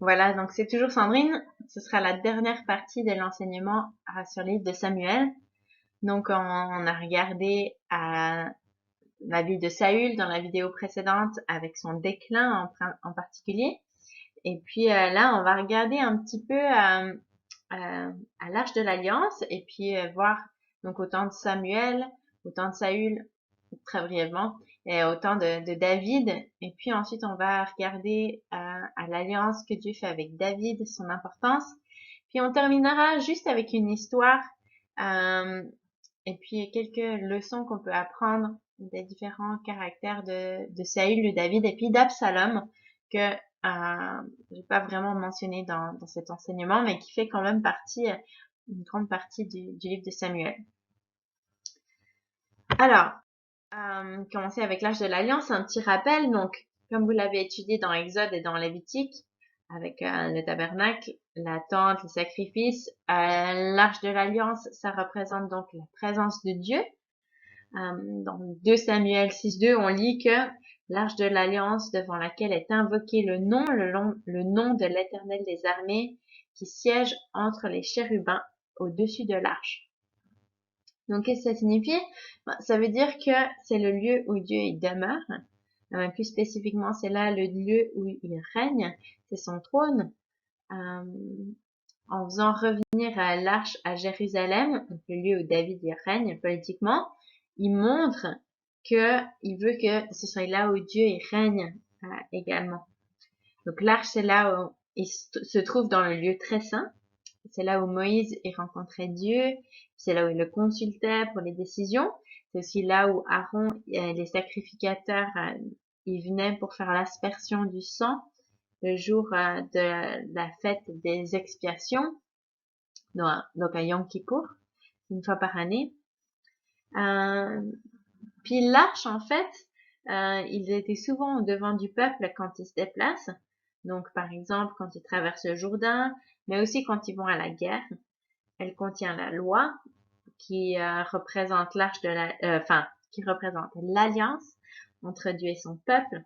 Voilà, donc c'est toujours Sandrine. Ce sera la dernière partie de l'enseignement sur le livre de Samuel. Donc on a regardé la vie de Saül dans la vidéo précédente avec son déclin en particulier. Et puis là, on va regarder un petit peu à l'Arche de l'Alliance et puis voir donc au temps de Samuel, au temps de Saül, très brièvement, et au temps de David. Et puis ensuite, on va regarder à l'alliance que Dieu fait avec David, son importance. Puis on terminera juste avec une histoire euh, et puis quelques leçons qu'on peut apprendre des différents caractères de Saül, de David et puis d'Absalom que j'ai pas vraiment mentionné dans cet enseignement, mais qui fait quand même partie, une grande partie du livre de Samuel. Alors, commencer avec l'âge de l'Alliance, un petit rappel. Donc, comme vous l'avez étudié dans Exode et dans Lévitique, avec le tabernacle, la tente, les sacrifices, l'arche de l'Alliance, ça représente donc la présence de Dieu. Dans 2 Samuel 6.2, on lit que l'arche de l'Alliance devant laquelle est invoqué le nom de l'Éternel des armées qui siège entre les chérubins au-dessus de l'arche. Donc, qu'est-ce que ça signifie? Ça veut dire que c'est le lieu où Dieu y demeure. Plus spécifiquement, c'est là le lieu où il règne. C'est son trône. Euh, en faisant revenir à l'arche à Jérusalem, donc le lieu où David y règne politiquement, il montre que il veut que ce soit là où Dieu y règne également. Donc l'arche, c'est là où il se trouve dans le lieu très saint. C'est là où Moïse y rencontrait Dieu. C'est là où il le consultait pour les décisions. C'est aussi là où Aaron, les sacrificateurs, ils venaient pour faire l'aspersion du sang le jour de la fête des expiations, donc à Yom Kippour, une fois par année. Euh, Puis l'arche, en fait, ils étaient souvent au devant du peuple quand ils se déplacent. Donc, par exemple, quand ils traversent le Jourdain, mais aussi quand ils vont à la guerre. Elle contient la loi qui représente l'arche de la, enfin, qui représente l'alliance entre Dieu et son peuple.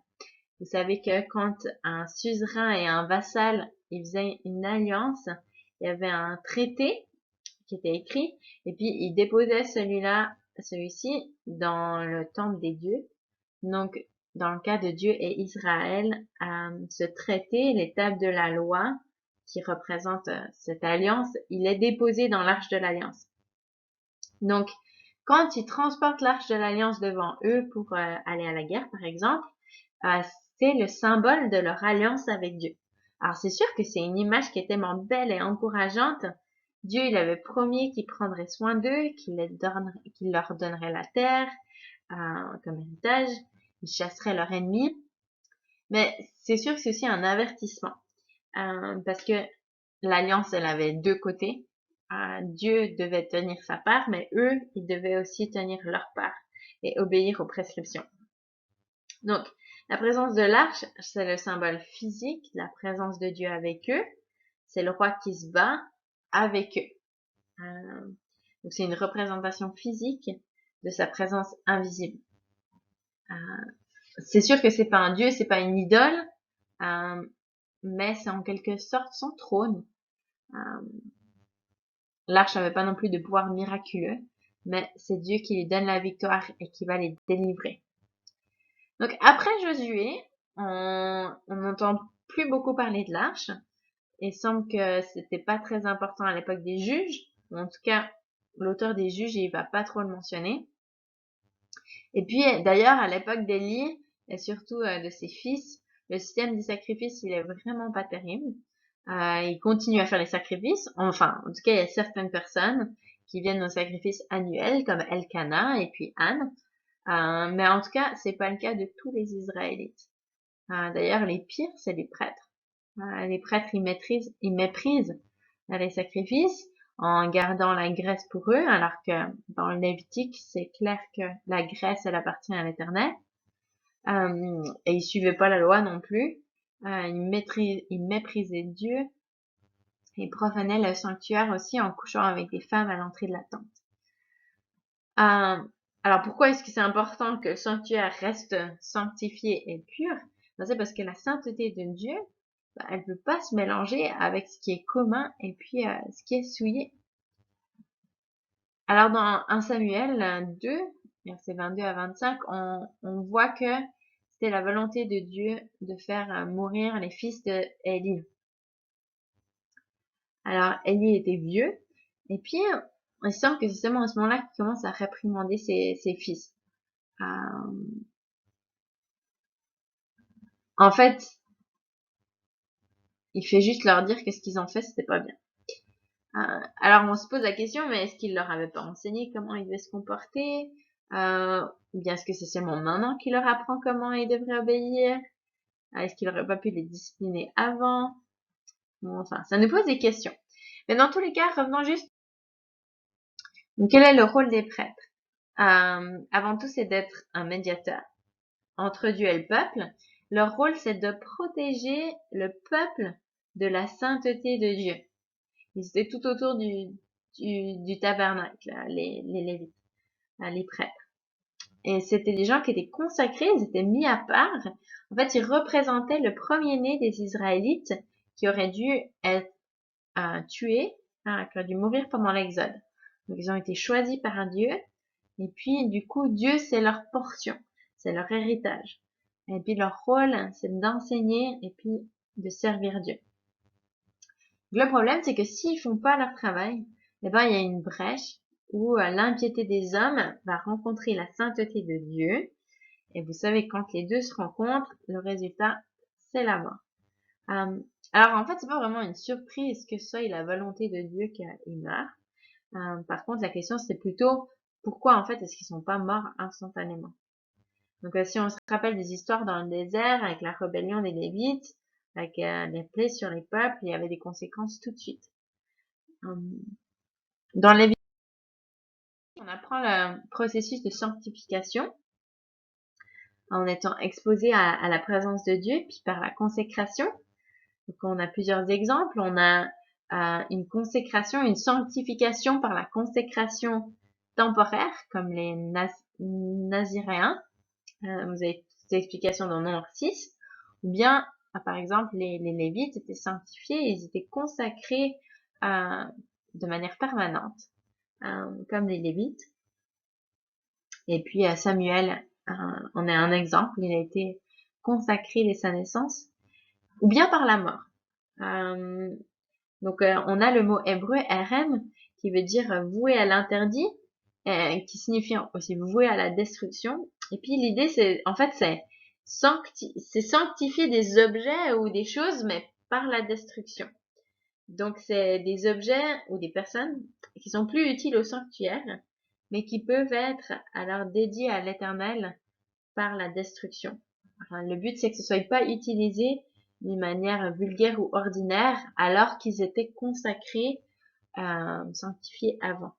Vous savez que quand un suzerain et un vassal, ils faisaient une alliance, il y avait un traité qui était écrit, et puis ils déposaient celui-ci dans le temple des dieux. Donc, dans le cas de Dieu et Israël, ce traité, l'étape de la loi, qui représente cette alliance, il est déposé dans l'arche de l'alliance. Donc, quand ils transportent l'arche de l'alliance devant eux pour aller à la guerre, par exemple, euh, c'est le symbole de leur alliance avec Dieu. Alors, c'est sûr que c'est une image qui est tellement belle et encourageante. Dieu, il avait promis qu'il prendrait soin d'eux, qu'il leur donnerait la terre comme héritage, il chasserait leurs ennemis. Mais c'est sûr que c'est aussi un avertissement parce que l'alliance, elle avait deux côtés. Dieu devait tenir sa part, mais eux, ils devaient aussi tenir leur part et obéir aux prescriptions. Donc, la présence de l'arche, c'est le symbole physique de la présence de Dieu avec eux. C'est le roi qui se bat avec eux. Donc, c'est une représentation physique de sa présence invisible. C'est sûr que c'est pas un dieu, c'est pas une idole, mais c'est en quelque sorte son trône. Euh, L'arche n'avait pas non plus de pouvoir miraculeux, mais c'est Dieu qui lui donne la victoire et qui va les délivrer. Donc après Josué, on n'entend plus beaucoup parler de l'arche. Il semble que c'était pas très important à l'époque des juges. En tout cas, l'auteur des juges, il va pas trop le mentionner. Et puis d'ailleurs, à l'époque d'Élie, et surtout de ses fils, le système des sacrifices, il est vraiment pas terrible. Ils continuent à faire les sacrifices. Enfin, en tout cas, il y a certaines personnes qui viennent aux sacrifices annuels, comme Elkanah et puis Anne. Mais en tout cas, c'est pas le cas de tous les Israélites. D'ailleurs, les pires, c'est les prêtres. Les prêtres, ils méprisent les sacrifices en gardant la graisse pour eux, alors que dans le Lévitique, c'est clair que la graisse, elle appartient à l'Éternel. Et ils suivaient pas la loi non plus. Ils méprisaient Dieu. Ils profanaient le sanctuaire aussi en couchant avec des femmes à l'entrée de la tente. Alors pourquoi est-ce que c'est important que le sanctuaire reste sanctifié et pur? C'est parce que la sainteté de Dieu elle peut pas se mélanger avec ce qui est commun et puis ce qui est souillé. Alors dans 1 Samuel 2, versets 22 à 25, on voit que c'était la volonté de Dieu de faire mourir les fils de Élie. Alors Élie était vieux, et puis il semble que c'est seulement à ce moment-là qu'il commence à réprimander ses fils. En fait, il fait juste leur dire que ce qu'ils ont fait, c'était pas bien. Alors on se pose la question, mais est-ce qu'il leur avait pas enseigné comment ils devaient se comporter? Ou bien est-ce que c'est seulement maintenant qu'il leur apprend comment ils devraient obéir? Est-ce qu'il aurait pas pu les discipliner avant? Bon, enfin, ça nous pose des questions. Mais dans tous les cas, revenons juste. Donc, quel est le rôle des prêtres? Avant tout, c'est d'être un médiateur entre Dieu et le peuple. Leur rôle, c'est de protéger le peuple de la sainteté de Dieu. Ils étaient tout autour du tabernacle, les Lévites, les prêtres. Et c'était des gens qui étaient consacrés, ils étaient mis à part. En fait, ils représentaient le premier-né des Israélites qui aurait dû être tués, qui aurait dû mourir pendant l'Exode. Donc, ils ont été choisis par Dieu. Et puis, du coup, Dieu, c'est leur portion, c'est leur héritage. Et puis, leur rôle, c'est d'enseigner et puis de servir Dieu. Le problème, c'est que s'ils font pas leur travail, eh ben, il y a une brèche où l'impiété des hommes va rencontrer la sainteté de Dieu. Et vous savez, quand les deux se rencontrent, le résultat, c'est la mort. Alors, en fait, c'est pas vraiment une surprise que ce soit la volonté de Dieu qu'il meure. Par contre, la question, c'est plutôt pourquoi, en fait, est-ce qu'ils sont pas morts instantanément? Donc, si on se rappelle des histoires dans le désert avec la rébellion des Lévites, avec les plaies sur les peuples, il y avait des conséquences tout de suite. Dans les on apprend le processus de sanctification en étant exposé à la présence de Dieu, puis par la consécration. Donc, on a plusieurs exemples. On a une consécration, une sanctification par la consécration temporaire, comme les Naziréens. Vous avez cette explication dans Nombre 6. Ou bien, par exemple, les Lévites étaient sanctifiés, ils étaient consacrés de manière permanente, comme les Lévites. Et puis Samuel en est un exemple, il a été consacré dès sa naissance, ou bien par la mort. Donc on a le mot hébreu RM qui veut dire voué à l'interdit, qui signifie aussi voué à la destruction. Et puis l'idée c'est, en fait c'est sanctifier des objets ou des choses, mais par la destruction. Donc c'est des objets ou des personnes qui sont plus utiles au sanctuaire, mais qui peuvent être alors dédiés à l'Éternel par la destruction. Enfin, le but, c'est que ce soit pas utilisé d'une manière vulgaire ou ordinaire, alors qu'ils étaient consacrés, sanctifiés avant.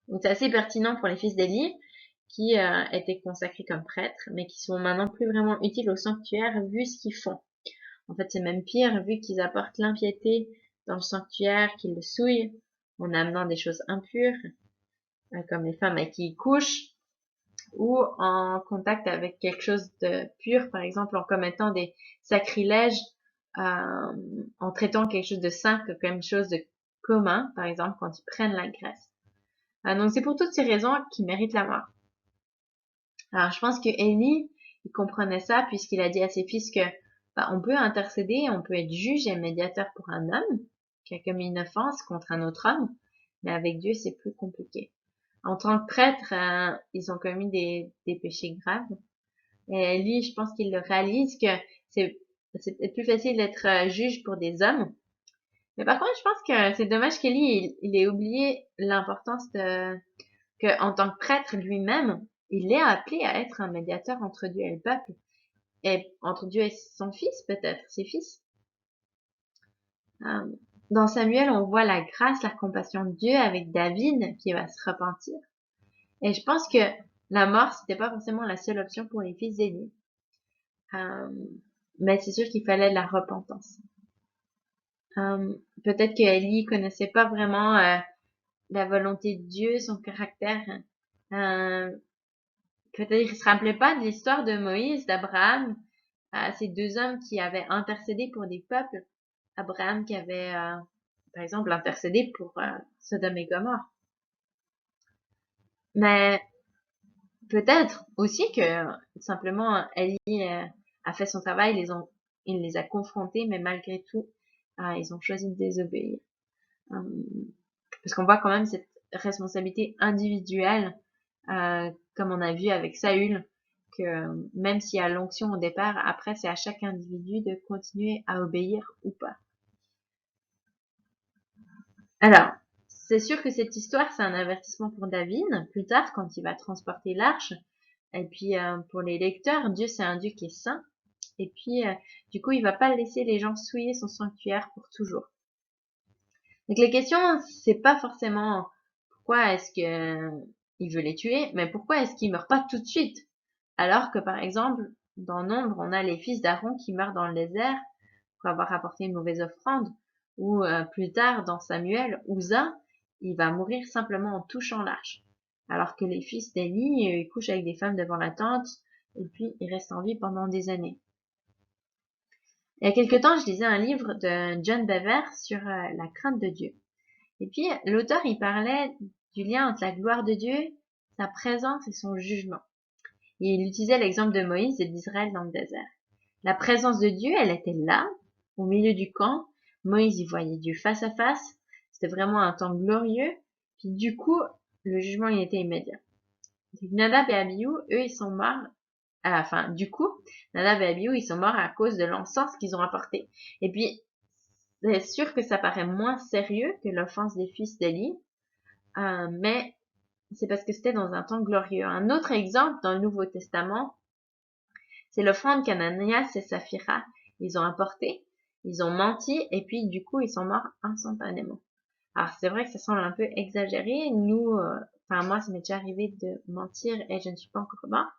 Donc c'est assez pertinent pour les fils d'Élie, qui étaient consacrés comme prêtres, mais qui sont maintenant plus vraiment utiles au sanctuaire vu ce qu'ils font. En fait, c'est même pire, vu qu'ils apportent l'impiété dans le sanctuaire, qu'ils le souillent, en amenant des choses impures, comme les femmes avec qui ils couchent, ou en contact avec quelque chose de pur, par exemple en commettant des sacrilèges, en traitant quelque chose de saint comme quelque chose de commun, par exemple quand ils prennent la graisse. Donc c'est pour toutes ces raisons qu'ils méritent la mort. Alors je pense que Élie, il comprenait ça puisqu'il a dit à ses fils que on peut intercéder, on peut être juge et médiateur pour un homme qui a commis une offense contre un autre homme, mais avec Dieu c'est plus compliqué. En tant que prêtre, ils ont commis des péchés graves. Et lui, je pense qu'il le réalise que c'est peut-être plus facile d'être juge pour des hommes. Mais par contre, je pense que c'est dommage qu'Élie, il ait oublié l'importance que, en tant que prêtre lui-même, il est appelé à être un médiateur entre Dieu et le peuple. Et entre Dieu et son fils, peut-être, ses fils. Dans Samuel, on voit la grâce, la compassion de Dieu avec David qui va se repentir. Et je pense que la mort, c'était pas forcément la seule option pour les fils d'Élie. Mais c'est sûr qu'il fallait de la repentance. Peut-être que Élie connaissait pas vraiment la volonté de Dieu, son caractère. Peut-être qu'il se rappelait pas de l'histoire de Moïse, d'Abraham, à ces deux hommes qui avaient intercédé pour des peuples. Abraham qui avait, par exemple, intercédé pour Sodome et Gomorrhe. Mais peut-être aussi que simplement Élie a fait son travail, il les a confrontés, mais malgré tout, ils ont choisi de désobéir. Parce qu'on voit quand même cette responsabilité individuelle, comme on a vu avec Saül, que même s'il y a l'onction au départ, après c'est à chaque individu de continuer à obéir ou pas. Alors, c'est sûr que cette histoire, c'est un avertissement pour David, plus tard, quand il va transporter l'arche. Et puis, pour les lecteurs, Dieu, c'est un Dieu qui est saint. Et puis, du coup, il va pas laisser les gens souiller son sanctuaire pour toujours. Donc, les questions, c'est pas forcément pourquoi est-ce que il veut les tuer, mais pourquoi est-ce qu'ils meurent pas tout de suite? Alors que, par exemple, dans Nombre, on a les fils d'Aaron qui meurent dans le désert pour avoir apporté une mauvaise offrande. Ou plus tard, dans Samuel, Uza, il va mourir simplement en touchant l'arche. Alors que les fils d'Élie, ils couchent avec des femmes devant la tente, et puis ils restent en vie pendant des années. Il y a quelque temps, je lisais un livre de John Bever sur la crainte de Dieu. Et puis, l'auteur, il parlait du lien entre la gloire de Dieu, sa présence et son jugement. Et il utilisait l'exemple de Moïse et d'Israël dans le désert. La présence de Dieu, elle était là, au milieu du camp. Moïse y voyait Dieu face à face. C'était vraiment un temps glorieux. Puis du coup, le jugement, il était immédiat. Nadab et Abihu, eux, ils sont morts. Du coup, Nadab et Abihu, ils sont morts à cause de l'encens qu'ils ont apporté. Et puis, c'est sûr que ça paraît moins sérieux que l'offense des fils d'Élie, mais c'est parce que c'était dans un temps glorieux. Un autre exemple dans le Nouveau Testament, c'est l'offrande qu'Ananias et Saphira, ils ont apporté, ils ont menti, et puis du coup, ils sont morts instantanément. Alors, c'est vrai que ça semble un peu exagéré. Nous, moi, ça m'est déjà arrivé de mentir et je ne suis pas encore mort.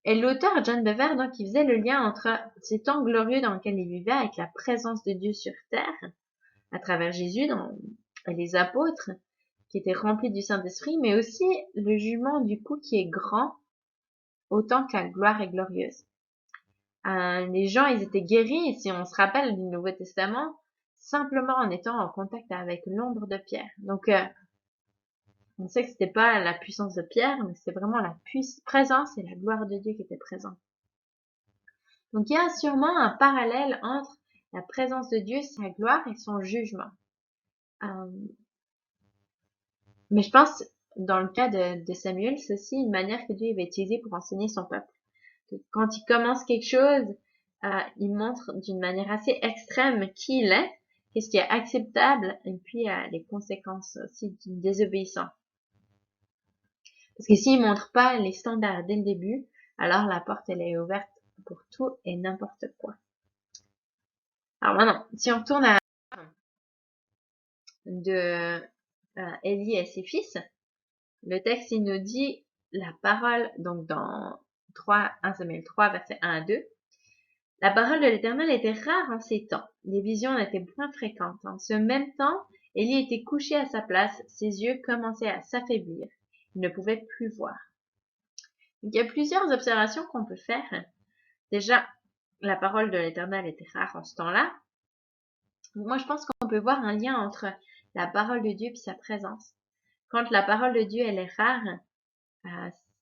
Et l'auteur John Bever, donc, il faisait le lien entre ces temps glorieux dans lesquels il vivait avec la présence de Dieu sur terre, à travers Jésus et les apôtres, qui étaient remplis du Saint-Esprit, mais aussi le jugement du coup qui est grand, autant que la gloire est glorieuse. Les gens, ils étaient guéris, si on se rappelle du Nouveau Testament, simplement en étant en contact avec l'ombre de Pierre. Donc, on sait que c'était pas la puissance de Pierre, mais c'est vraiment la présence et la gloire de Dieu qui étaient présents. Donc, il y a sûrement un parallèle entre la présence de Dieu, sa gloire et son jugement. Mais je pense, dans le cas de Samuel, c'est aussi une manière que Dieu va utiliser pour enseigner son peuple. Quand il commence quelque chose, il montre d'une manière assez extrême qui il est, qu'est-ce qui est acceptable, et puis les conséquences aussi d'une désobéissance. Parce que s'il montre pas les standards dès le début, alors la porte elle est ouverte pour tout et n'importe quoi. Alors maintenant, si on retourne à de Élie et ses fils, le texte il nous dit la parole, donc dans 1 Samuel 3, versets 1 à 2, la parole de l'Éternel était rare en ces temps. Les visions étaient moins fréquentes. En ce même temps, Élie était couché à sa place, ses yeux commençaient à s'affaiblir. Il ne pouvait plus voir. Donc, il y a plusieurs observations qu'on peut faire. Déjà, la parole de l'Éternel était rare en ce temps-là. Moi, je pense qu'on peut voir un lien entre la parole de Dieu et sa présence. Quand la parole de Dieu, elle est rare,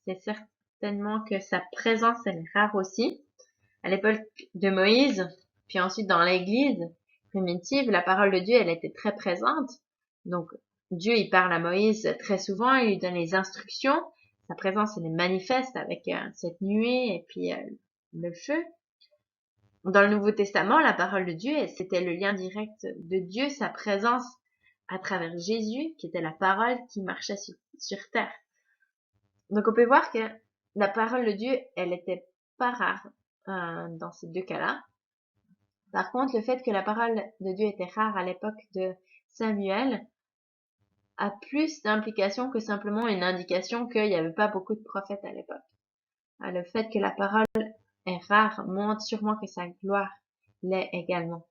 c'est certainement que sa présence, elle est rare aussi. À l'époque de Moïse, puis ensuite dans l'église primitive, la parole de Dieu, elle était très présente. Donc, Dieu, il parle à Moïse très souvent, il lui donne les instructions. Sa présence, elle est manifeste avec cette nuée et puis le feu. Dans le Nouveau Testament, la parole de Dieu, c'était le lien direct de Dieu, sa présence à travers Jésus, qui était la parole qui marchait sur terre. Donc, on peut voir que la parole de Dieu, elle était pas rare dans ces deux cas-là. Par contre, le fait que la parole de Dieu était rare à l'époque de Samuel a plus d'implications que simplement une indication qu'il n'y avait pas beaucoup de prophètes à l'époque. Le fait que la parole est rare montre sûrement que sa gloire l'est également.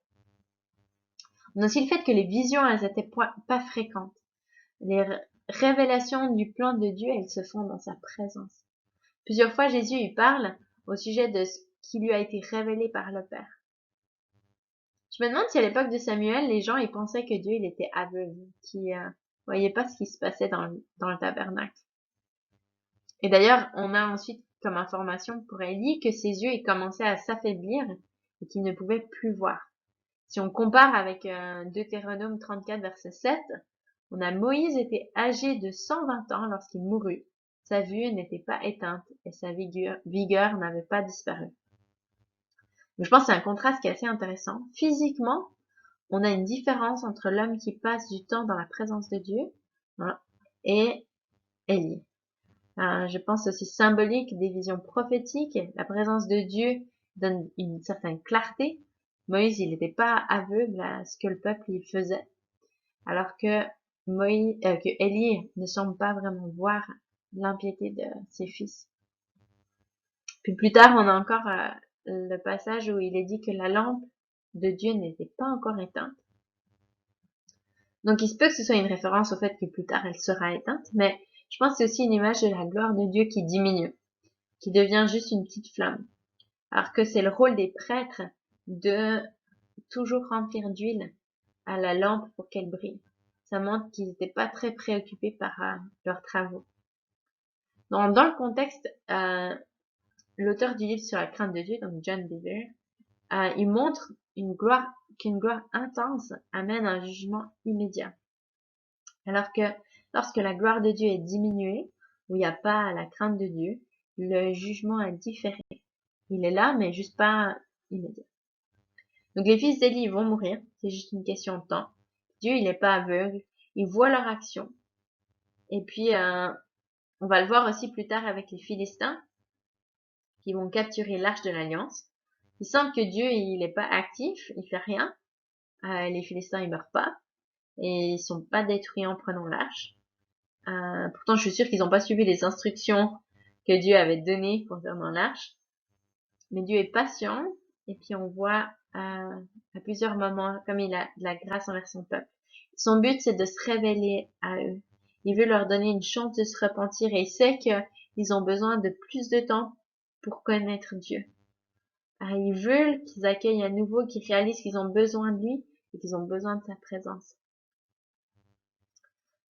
On a aussi le fait que les visions, elles étaient pas fréquentes. Les révélations du plan de Dieu, elles se font dans sa présence. Plusieurs fois, Jésus, il parle au sujet de qui lui a été révélé par le Père. Je me demande si à l'époque de Samuel, les gens ils pensaient que Dieu il était aveugle, qu'ils voyaient pas ce qui se passait dans le tabernacle. Et d'ailleurs, on a ensuite comme information pour Élie que ses yeux ils commençaient à s'affaiblir et qu'il ne pouvait plus voir. Si on compare avec Deutéronome 34 verset 7, on a Moïse était âgé de 120 ans lorsqu'il mourut. Sa vue n'était pas éteinte et sa vigueur n'avait pas disparu. Donc, je pense que c'est un contraste qui est assez intéressant. Physiquement, on a une différence entre l'homme qui passe du temps dans la présence de Dieu et Élie. Je pense aussi symbolique des visions prophétiques. La présence de Dieu donne une certaine clarté. Moïse, il n'était pas aveugle à ce que le peuple y faisait, alors que que Élie ne semble pas vraiment voir l'impiété de ses fils. Puis plus tard, on a encore le passage où il est dit que la lampe de Dieu n'était pas encore éteinte. Donc il se peut que ce soit une référence au fait que plus tard elle sera éteinte, mais je pense que c'est aussi une image de la gloire de Dieu qui diminue, qui devient juste une petite flamme. Alors que c'est le rôle des prêtres de toujours remplir d'huile à la lampe pour qu'elle brille. Ça montre qu'ils n'étaient pas très préoccupés par leurs travaux. Dans le contexte, l'auteur du livre sur la crainte de Dieu, donc John Bevere, il montre qu'une gloire intense amène un jugement immédiat. Alors que lorsque la gloire de Dieu est diminuée, où il n'y a pas la crainte de Dieu, le jugement est différé. Il est là, mais juste pas immédiat. Donc les fils d'Élie vont mourir, c'est juste une question de temps. Dieu, il n'est pas aveugle, il voit leur action. Et puis, on va le voir aussi plus tard avec les Philistins, qui vont capturer l'arche de l'Alliance. Il semble que Dieu, il n'est pas actif, il fait rien. Les Philistins, ils meurent pas. Et ils sont pas détruits en prenant l'arche. Pourtant, je suis sûre qu'ils n'ont pas suivi les instructions que Dieu avait données concernant l'arche. Mais Dieu est patient. Et puis, on voit à plusieurs moments comme il a de la grâce envers son peuple. Son but, c'est de se révéler à eux. Il veut leur donner une chance de se repentir et il sait qu'ils ont besoin de plus de temps pour connaître Dieu. Ils veulent qu'ils accueillent à nouveau, qu'ils réalisent qu'ils ont besoin de lui et qu'ils ont besoin de sa présence.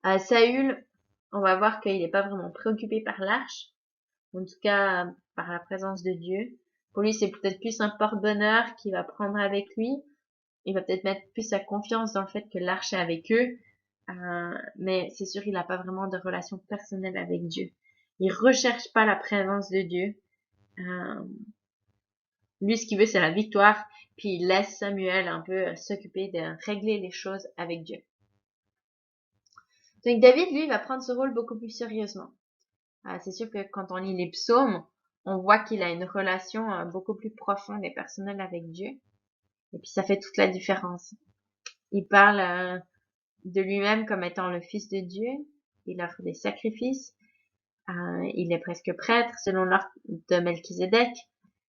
Saül, on va voir qu'il n'est pas vraiment préoccupé par l'arche, en tout cas par la présence de Dieu. Pour lui, c'est peut-être plus un porte-bonheur qu'il va prendre avec lui. Il va peut-être mettre plus sa confiance dans le fait que l'arche est avec eux, mais c'est sûr qu'il n'a pas vraiment de relation personnelle avec Dieu. Il recherche pas la présence de Dieu. Lui, ce qu'il veut, c'est la victoire, puis il laisse Samuel un peu s'occuper de régler les choses avec Dieu. Donc David, lui, va prendre ce rôle beaucoup plus sérieusement. C'est sûr que quand on lit les psaumes, on voit qu'il a une relation beaucoup plus profonde et personnelle avec Dieu. Et puis ça fait toute la différence. Il parle de lui-même comme étant le fils de Dieu. Il offre des sacrifices. Il est presque prêtre selon l'ordre de Melchizedek.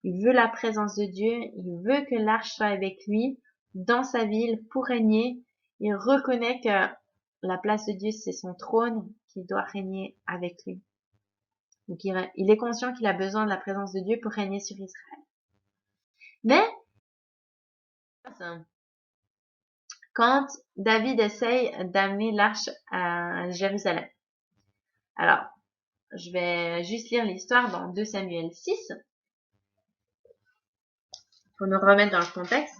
Il veut la présence de Dieu. Il veut que l'arche soit avec lui dans sa ville pour régner. Il reconnaît que la place de Dieu, c'est son trône, qu'il doit régner avec lui. Donc il est conscient qu'il a besoin de la présence de Dieu pour régner sur Israël. Mais quand David essaye d'amener l'arche à Jérusalem. Alors, je vais juste lire l'histoire dans 2 Samuel 6 pour nous remettre dans le contexte.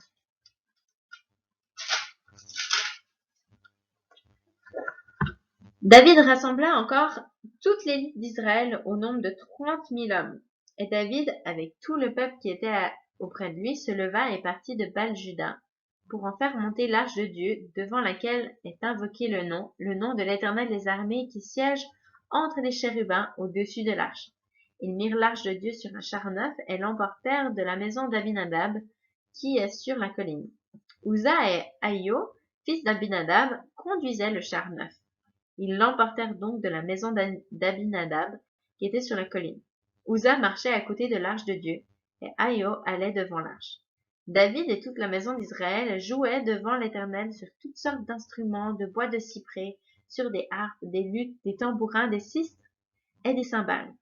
David rassembla encore toute l'élite d'Israël au nombre de 30 000 hommes. Et David, avec tout le peuple qui était auprès de lui, se leva et partit de Baal-Juda pour en faire monter l'arche de Dieu, devant laquelle est invoqué le nom de l'Éternel des armées qui siège entre les chérubins au-dessus de l'arche. Ils mirent l'arche de Dieu sur un char neuf et l'emportèrent de la maison d'Abinadab, qui est sur la colline. Uza et Ahio, fils d'Abinadab, conduisaient le char neuf. Ils l'emportèrent donc de la maison d'Abinadab, qui était sur la colline. Uza marchait à côté de l'arche de Dieu, et Ahio allait devant l'arche. David et toute la maison d'Israël jouaient devant l'Éternel sur toutes sortes d'instruments de bois de cyprès, sur des harpes, des luttes, des tambourins, des sistres et des cymbales.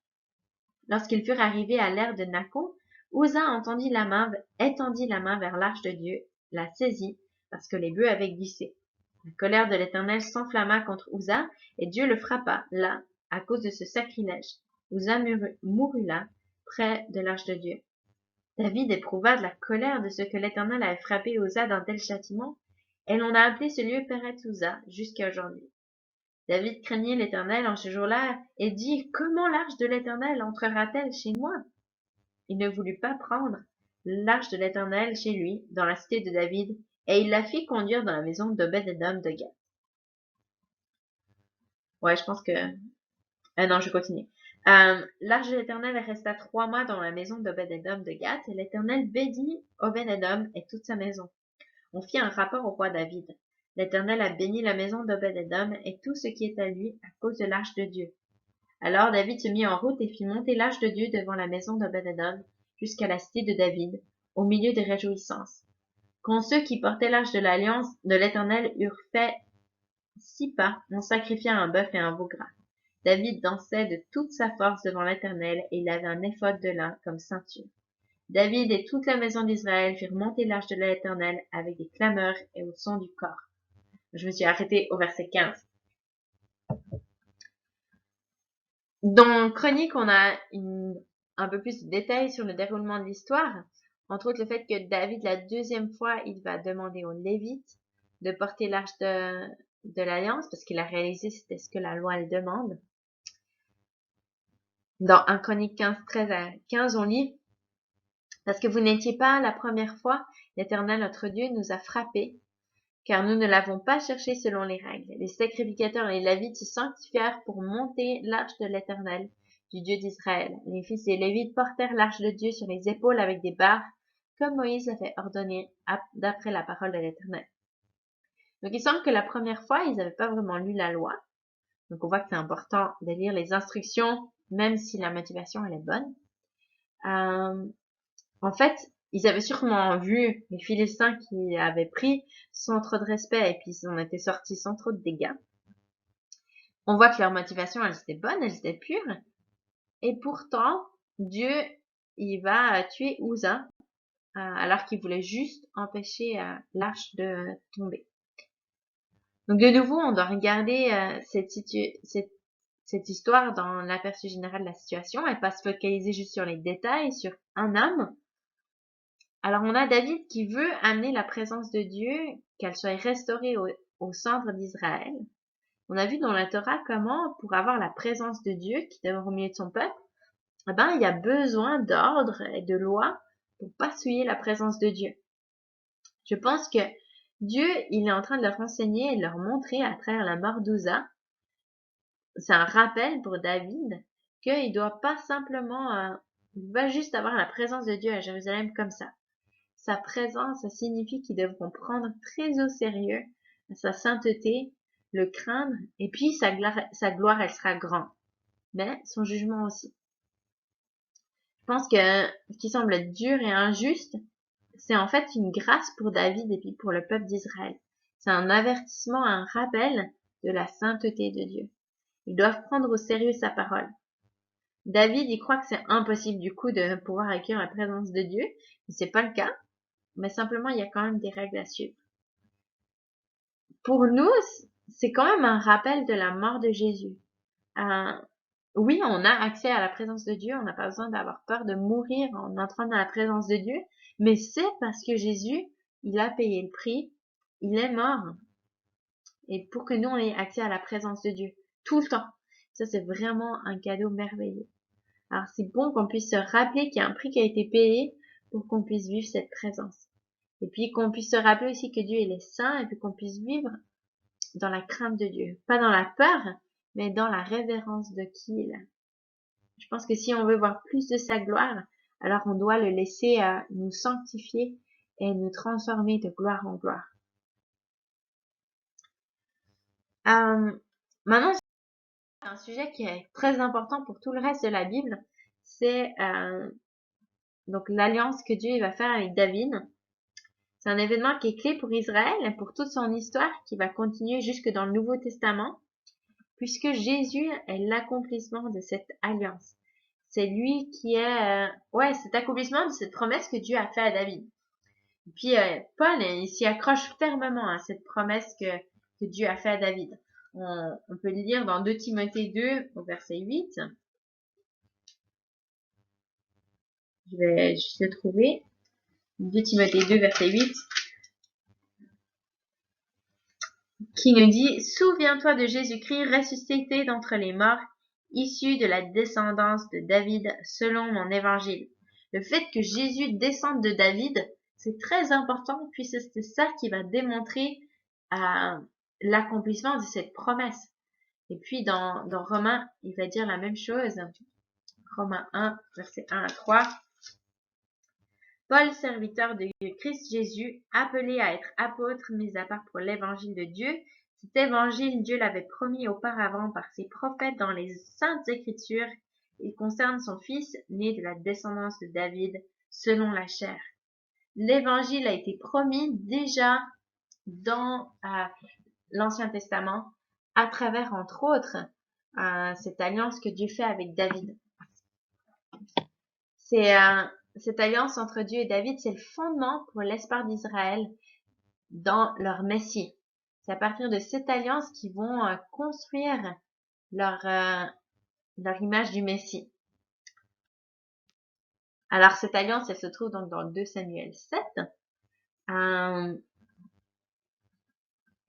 Lorsqu'ils furent arrivés à l'ère de Nacon, étendit la main vers l'arche de Dieu, la saisit, parce que les bœufs avaient glissé. La colère de l'Éternel s'enflamma contre Uza, et Dieu le frappa, là, à cause de ce sacrilège. Uza mourut là, près de l'arche de Dieu. David éprouva de la colère de ce que l'Éternel avait frappé Uza d'un tel châtiment, et l'on a appelé ce lieu Péreth Uza jusqu'à aujourd'hui. David craignit l'Éternel en ce jour-là et dit, comment l'arche de l'Éternel entrera-t-elle chez moi? Il ne voulut pas prendre l'arche de l'Éternel chez lui, dans la cité de David, et il la fit conduire dans la maison d'Obed-Édom de Gath. Ouais, je pense que... non, je continue. L'arche de l'Éternel resta 3 mois dans la maison d'Obed-Édom de Gath, et l'Éternel bénit Obed-Édom et toute sa maison. On fit un rapport au roi David. L'Éternel a béni la maison d'Obed-Édom et tout ce qui est à lui à cause de l'arche de Dieu. Alors David se mit en route et fit monter l'arche de Dieu devant la maison d'Obed-Édom jusqu'à la cité de David, au milieu des réjouissances. Quand ceux qui portaient l'arche de l'alliance de l'Éternel eurent fait 6 pas, on sacrifia un bœuf et un veau gras. David dansait de toute sa force devant l'Éternel et il avait un éphod de lin comme ceinture. David et toute la maison d'Israël firent monter l'arche de l'Éternel avec des clameurs et au son du corps. Je me suis arrêtée au verset 15. Dans Chronique, on a un peu plus de détails sur le déroulement de l'histoire. Entre autres, le fait que David, la 2e fois, il va demander aux Lévites de porter l'arche de l'Alliance, parce qu'il a réalisé c'était ce que la loi elle demande. Dans 1 Chronique 15, 13 à 15, on lit « Parce que vous n'étiez pas la première fois, l'Éternel notre Dieu nous a frappés, car nous ne l'avons pas cherché selon les règles. Les sacrificateurs et les Lévites se sanctifièrent pour monter l'arche de l'Éternel, du Dieu d'Israël. Les fils des Lévites portèrent l'arche de Dieu sur les épaules avec des barres, comme Moïse avait ordonné d'après la parole de l'Éternel. » Donc il semble que la première fois, ils n'avaient pas vraiment lu la loi. Donc on voit que c'est important de lire les instructions, même si la motivation elle est bonne. En fait, ils avaient sûrement vu les Philistins qui avaient pris sans trop de respect et puis ils en étaient sortis sans trop de dégâts. On voit que leur motivation, elles étaient bonnes, elles étaient pures. Et pourtant, Dieu, il va tuer Uza alors qu'il voulait juste empêcher l'arche de tomber. Donc de nouveau, on doit regarder cette histoire dans l'aperçu général de la situation et pas se focaliser juste sur les détails, sur un homme. Alors on a David qui veut amener la présence de Dieu, qu'elle soit restaurée au centre d'Israël. On a vu dans la Torah comment, pour avoir la présence de Dieu qui demeure au milieu de son peuple, il y a besoin d'ordre et de loi pour pas souiller la présence de Dieu. Je pense que Dieu, il est en train de leur enseigner et de leur montrer à travers la mort d'Uza. C'est un rappel pour David qu'il doit pas simplement, il va juste avoir la présence de Dieu à Jérusalem comme ça. Sa présence, ça signifie qu'ils devront prendre très au sérieux sa sainteté, le craindre, et puis sa gloire, elle sera grande. Mais son jugement aussi. Je pense que ce qui semble être dur et injuste, c'est en fait une grâce pour David et puis pour le peuple d'Israël. C'est un avertissement, un rappel de la sainteté de Dieu. Ils doivent prendre au sérieux sa parole. David, il croit que c'est impossible du coup de pouvoir accueillir la présence de Dieu, mais c'est pas le cas. Mais simplement, il y a quand même des règles à suivre. Pour nous, c'est quand même un rappel de la mort de Jésus. Oui, on a accès à la présence de Dieu, on n'a pas besoin d'avoir peur de mourir en entrant dans la présence de Dieu, mais c'est parce que Jésus, il a payé le prix, il est mort, et pour que nous, on ait accès à la présence de Dieu, tout le temps. Ça, c'est vraiment un cadeau merveilleux. Alors, c'est bon qu'on puisse se rappeler qu'il y a un prix qui a été payé pour qu'on puisse vivre cette présence. Et puis qu'on puisse se rappeler aussi que Dieu il est saint et puis qu'on puisse vivre dans la crainte de Dieu. Pas dans la peur, mais dans la révérence de qui il est. Je pense que si on veut voir plus de sa gloire, alors on doit le laisser nous sanctifier et nous transformer de gloire en gloire. Maintenant, c'est un sujet qui est très important pour tout le reste de la Bible. C'est donc l'alliance que Dieu va faire avec David. C'est un événement qui est clé pour Israël, pour toute son histoire, qui va continuer jusque dans le Nouveau Testament, puisque Jésus est l'accomplissement de cette alliance. c'est lui qui est, cet accomplissement de cette promesse que Dieu a fait à David. Et puis, Paul, il s'y accroche fermement à cette promesse que Dieu a fait à David. On peut le lire dans 2 Timothée 2 au verset 8. Je vais juste le trouver. 2 Timothée 2 verset 8. Qui nous dit, souviens-toi de Jésus-Christ ressuscité d'entre les morts, issu de la descendance de David selon mon évangile. Le fait que Jésus descende de David, c'est très important puisque c'est ça qui va démontrer l'accomplissement de cette promesse. Et puis dans Romains, il va dire la même chose. Romains 1, verset 1 à 3. Paul, serviteur de Christ Jésus, appelé à être apôtre, mis à part pour l'évangile de Dieu. Cet évangile, Dieu l'avait promis auparavant par ses prophètes dans les saintes écritures. Il concerne son fils, né de la descendance de David, selon la chair. L'évangile a été promis déjà dans l'Ancien Testament, à travers, entre autres, cette alliance que Dieu fait avec David. Cette alliance entre Dieu et David, c'est le fondement pour l'espoir d'Israël dans leur Messie. C'est à partir de cette alliance qu'ils vont construire leur image du Messie. Alors cette alliance, elle se trouve donc dans 2 Samuel 7,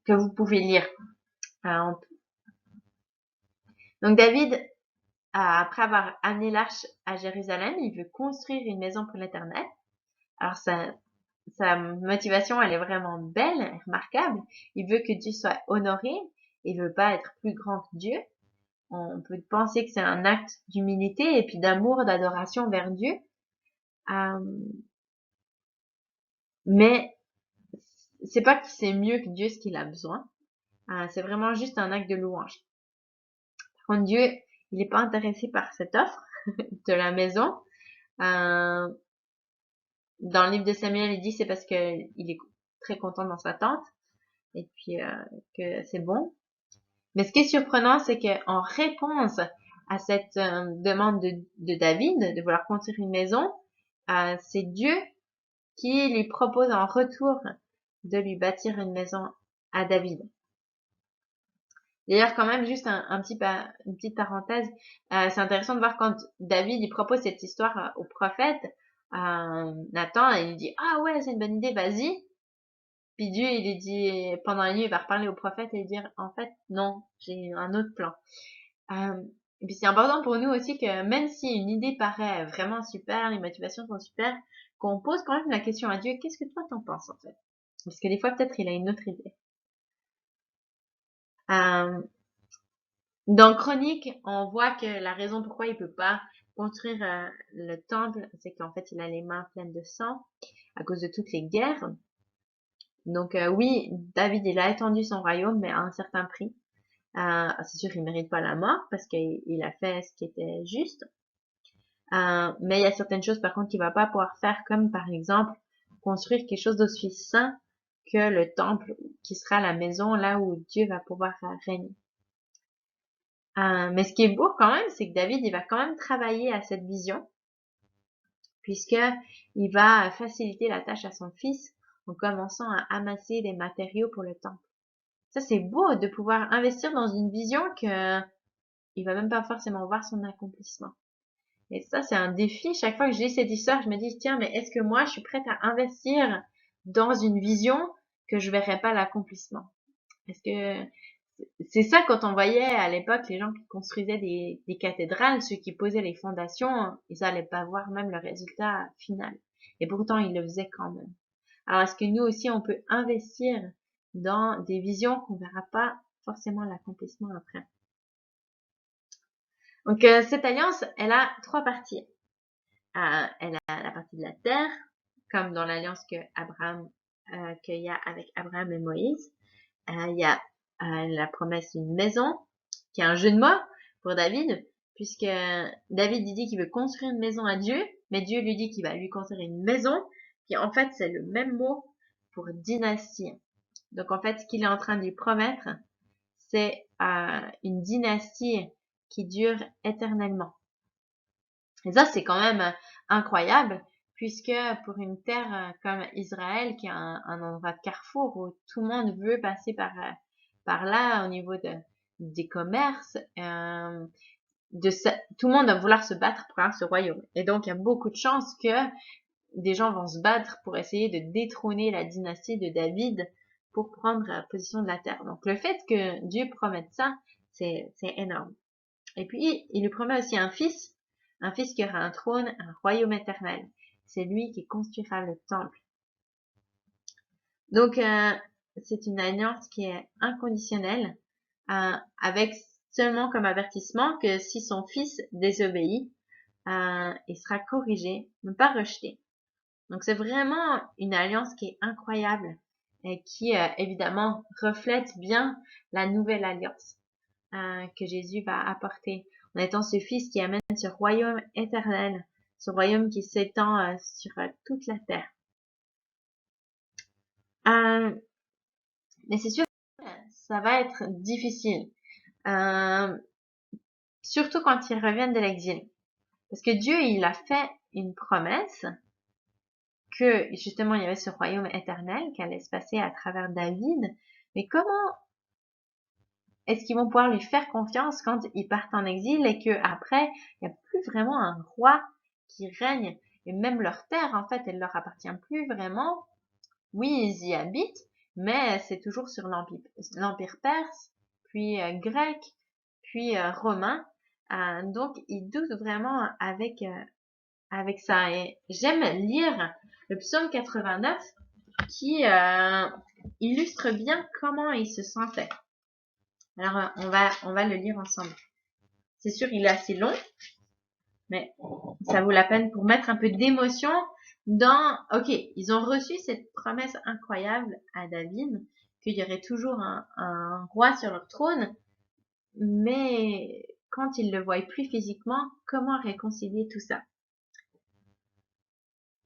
que vous pouvez lire. Donc David, après avoir amené l'arche à Jérusalem, il veut construire une maison pour l'Éternel. Alors sa motivation, elle est vraiment belle, remarquable. Il veut que Dieu soit honoré. Il veut pas être plus grand que Dieu. On peut penser que c'est un acte d'humilité et puis d'amour, d'adoration vers Dieu. Mais c'est pas que c'est mieux que Dieu ce qu'il a besoin. C'est vraiment juste un acte de louange. Par contre, Dieu, il n'est pas intéressé par cette offre de la maison. Dans le livre de Samuel, il dit c'est parce que il est très content dans sa tente et puis que c'est bon. Mais ce qui est surprenant, c'est qu'en réponse à cette demande de David de vouloir construire une maison, c'est Dieu qui lui propose en retour de lui bâtir une maison à David. D'ailleurs, quand même, juste une petite parenthèse, c'est intéressant de voir quand David il propose cette histoire au prophète Nathan, et il dit ah ouais c'est une bonne idée, vas-y. Puis Dieu il lui dit pendant la nuit il va reparler au prophète et lui dire en fait non, j'ai un autre plan. Et puis c'est important pour nous aussi que même si une idée paraît vraiment super, les motivations sont super, qu'on pose quand même la question à Dieu, qu'est-ce que toi t'en penses en fait? Parce que des fois peut-être il a une autre idée. Dans Chronique, on voit que la raison pourquoi il peut pas construire le temple, c'est qu'en fait il a les mains pleines de sang à cause de toutes les guerres. Donc oui, David il a étendu son royaume, mais à un certain prix. C'est sûr qu'il mérite pas la mort parce qu'il a fait ce qui était juste. Mais il y a certaines choses par contre qu'il va pas pouvoir faire, comme par exemple construire quelque chose d'aussi saint que le temple qui sera la maison là où Dieu va pouvoir régner. Mais ce qui est beau quand même, c'est que David, il va quand même travailler à cette vision, puisque il va faciliter la tâche à son fils en commençant à amasser des matériaux pour le temple. Ça, c'est beau de pouvoir investir dans une vision que il va même pas forcément voir son accomplissement. Et ça, c'est un défi. Chaque fois que j'ai cette histoire, je me dis, tiens, mais est-ce que moi, je suis prête à investir dans une vision que je verrai pas l'accomplissement? Est-ce que c'est ça quand on voyait à l'époque les gens qui construisaient des cathédrales, ceux qui posaient les fondations, ils allaient pas voir même le résultat final. Et pourtant, ils le faisaient quand même. Alors, est-ce que nous aussi, on peut investir dans des visions qu'on verra pas forcément l'accomplissement après? Donc, cette alliance, elle a 3 parties. Elle a la partie de la terre, comme dans l'alliance qu'il y a avec Abraham et Moïse. Il y a la promesse d'une maison, qui est un jeu de mots pour David, puisque David dit qu'il veut construire une maison à Dieu, mais Dieu lui dit qu'il va lui construire une maison, qui en fait c'est le même mot pour dynastie. Donc en fait ce qu'il est en train de lui promettre, c'est une dynastie qui dure éternellement. Et ça, c'est quand même incroyable, puisque pour une terre comme Israël, qui est un endroit de carrefour où tout le monde veut passer par là au niveau des commerces, tout le monde va vouloir se battre pour avoir ce royaume. Et donc, il y a beaucoup de chances que des gens vont se battre pour essayer de détrôner la dynastie de David pour prendre la position de la terre. Donc, le fait que Dieu promette ça, c'est énorme. Et puis, il lui promet aussi un fils qui aura un trône, un royaume éternel. C'est lui qui construira le temple. Donc, c'est une alliance qui est inconditionnelle, avec seulement comme avertissement que si son fils désobéit, il sera corrigé, mais pas rejeté. Donc, c'est vraiment une alliance qui est incroyable et qui, évidemment, reflète bien la nouvelle alliance que Jésus va apporter en étant ce Fils qui amène ce royaume éternel, ce royaume qui s'étend sur toute la terre. Mais c'est sûr que ça va être difficile, surtout quand ils reviennent de l'exil. Parce que Dieu, il a fait une promesse que justement il y avait ce royaume éternel qui allait se passer à travers David. Mais comment est-ce qu'ils vont pouvoir lui faire confiance quand ils partent en exil et que après il n'y a plus vraiment un roi qui règne et même leur terre en fait elle leur appartient plus vraiment. Oui, ils y habitent, mais c'est toujours sur l'empire perse, puis grec, puis romain. Donc ils doutent vraiment avec ça. Et j'aime lire le psaume 89 qui illustre bien comment ils se sentaient. Alors, on va le lire ensemble. C'est sûr, il est assez long, mais ça vaut la peine pour mettre un peu d'émotion ok, ils ont reçu cette promesse incroyable à David, qu'il y aurait toujours un roi sur leur trône, mais quand ils le voient plus physiquement, comment réconcilier tout ça?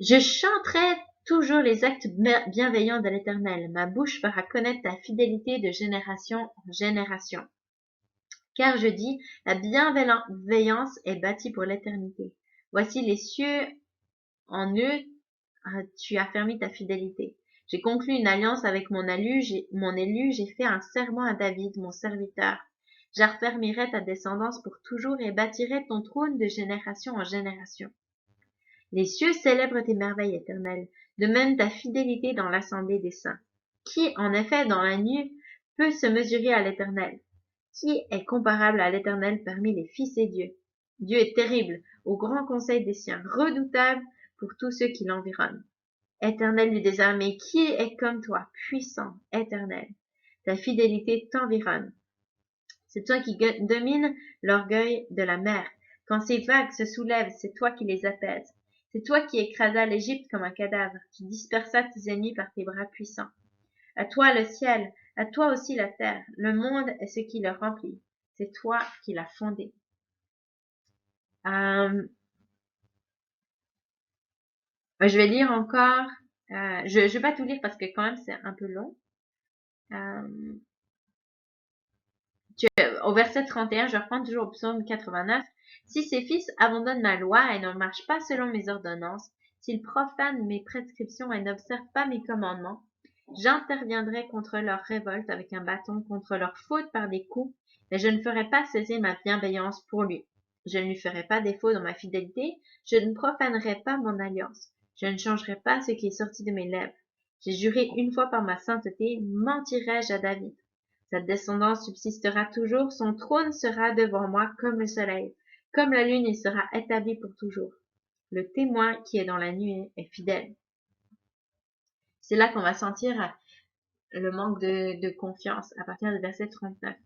Je chanterai toujours les actes bienveillants de l'Éternel. Ma bouche fera connaître ta fidélité de génération en génération. Car je dis, la bienveillance est bâtie pour l'éternité. Voici les cieux, en eux tu as fermé ta fidélité. J'ai conclu une alliance avec mon élu, j'ai fait un serment à David, mon serviteur. J'affermirai ta descendance pour toujours et bâtirai ton trône de génération en génération. Les cieux célèbrent tes merveilles éternelles, de même ta fidélité dans l'assemblée des saints. Qui, en effet, dans la nuit, peut se mesurer à l'Éternel? Qui est comparable à l'Éternel parmi les fils des dieux? Dieu est terrible au grand conseil des siens, redoutable pour tous ceux qui l'environnent. Éternel du désarmé, qui est comme toi, puissant, éternel? Ta fidélité t'environne. C'est toi qui domines l'orgueil de la mer. Quand ces vagues se soulèvent, c'est toi qui les apaises. C'est toi qui écrasas l'Égypte comme un cadavre, qui dispersas tes ennemis par tes bras puissants. À toi le ciel, à toi aussi la terre, le monde et ce qui le remplit. C'est toi qui l'as fondé. Je vais lire encore. Je vais pas tout lire parce que quand même c'est un peu long. Au verset 31, je reprends toujours au psaume 89. Si ses fils abandonnent ma loi et ne marchent pas selon mes ordonnances, s'ils profanent mes prescriptions et n'observent pas mes commandements, j'interviendrai contre leur révolte avec un bâton, contre leur faute par des coups, mais je ne ferai pas cesser ma bienveillance pour lui. Je ne lui ferai pas défaut dans ma fidélité, je ne profanerai pas mon alliance, je ne changerai pas ce qui est sorti de mes lèvres. J'ai juré une fois par ma sainteté, mentirai-je à David? Sa descendance subsistera toujours, son trône sera devant moi comme le soleil, comme la lune il sera établi pour toujours. Le témoin qui est dans la nuée est fidèle. C'est là qu'on va sentir le manque de confiance à partir du verset 39.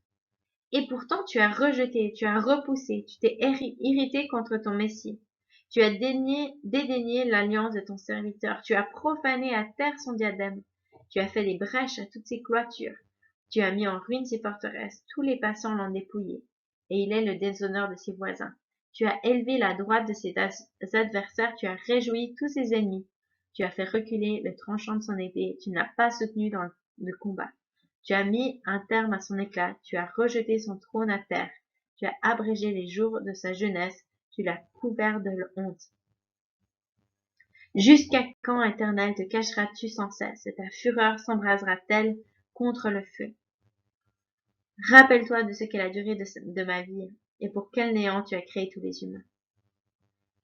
Et pourtant tu as rejeté, tu as repoussé, tu t'es irrité contre ton Messie. Tu as dédaigné l'alliance de ton serviteur. Tu as profané à terre son diadème. Tu as fait des brèches à toutes ses cloîtures. Tu as mis en ruine ses forteresses. Tous les passants l'ont dépouillé. Et il est le déshonneur de ses voisins. Tu as élevé la droite de ses adversaires. Tu as réjoui tous ses ennemis. Tu as fait reculer le tranchant de son épée. Tu n'as pas soutenu dans le combat. Tu as mis un terme à son éclat. Tu as rejeté son trône à terre. Tu as abrégé les jours de sa jeunesse. tu l'as couvert de honte. Jusqu'à quand, Éternel, te cacheras-tu sans cesse, et ta fureur s'embrasera-t-elle contre le feu? Rappelle-toi de ce qu'est la durée de ma vie, et pour quel néant tu as créé tous les humains.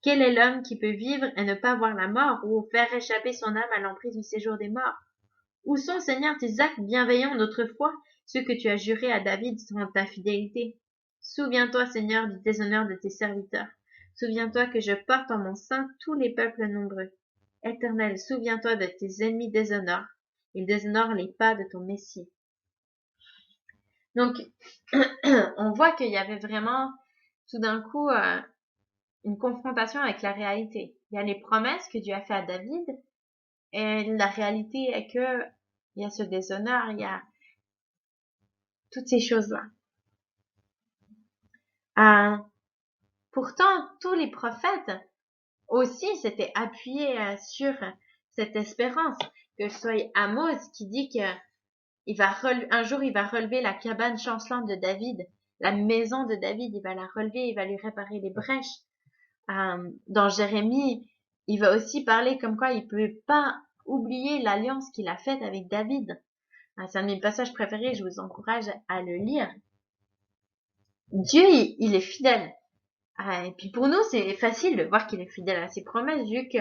Quel est l'homme qui peut vivre et ne pas voir la mort, ou faire échapper son âme à l'emprise du séjour des morts? Où sont, Seigneur, tes actes bienveillants d'autrefois, ceux que tu as jurés à David sans ta fidélité? Souviens-toi, Seigneur, du déshonneur de tes serviteurs. Souviens-toi que je porte en mon sein tous les peuples nombreux. Éternel, souviens-toi de tes ennemis déshonorent. Ils déshonorent les pas de ton Messie. Donc, on voit qu'il y avait vraiment, tout d'un coup, une confrontation avec la réalité. Il y a les promesses que Dieu a fait à David, et la réalité est que il y a ce déshonneur, il y a toutes ces choses-là. Pourtant, tous les prophètes aussi s'étaient appuyés sur cette espérance, que ce soit Amos qui dit que un jour il va relever la cabane chancelante de David, la maison de David, il va la relever, il va lui réparer les brèches. Dans Jérémie, il va aussi parler comme quoi il peut pas oublier l'alliance qu'il a faite avec David. C'est un de mes passages préférés, je vous encourage à le lire. Dieu, il est fidèle. Et puis pour nous, c'est facile de voir qu'il est fidèle à ses promesses, vu que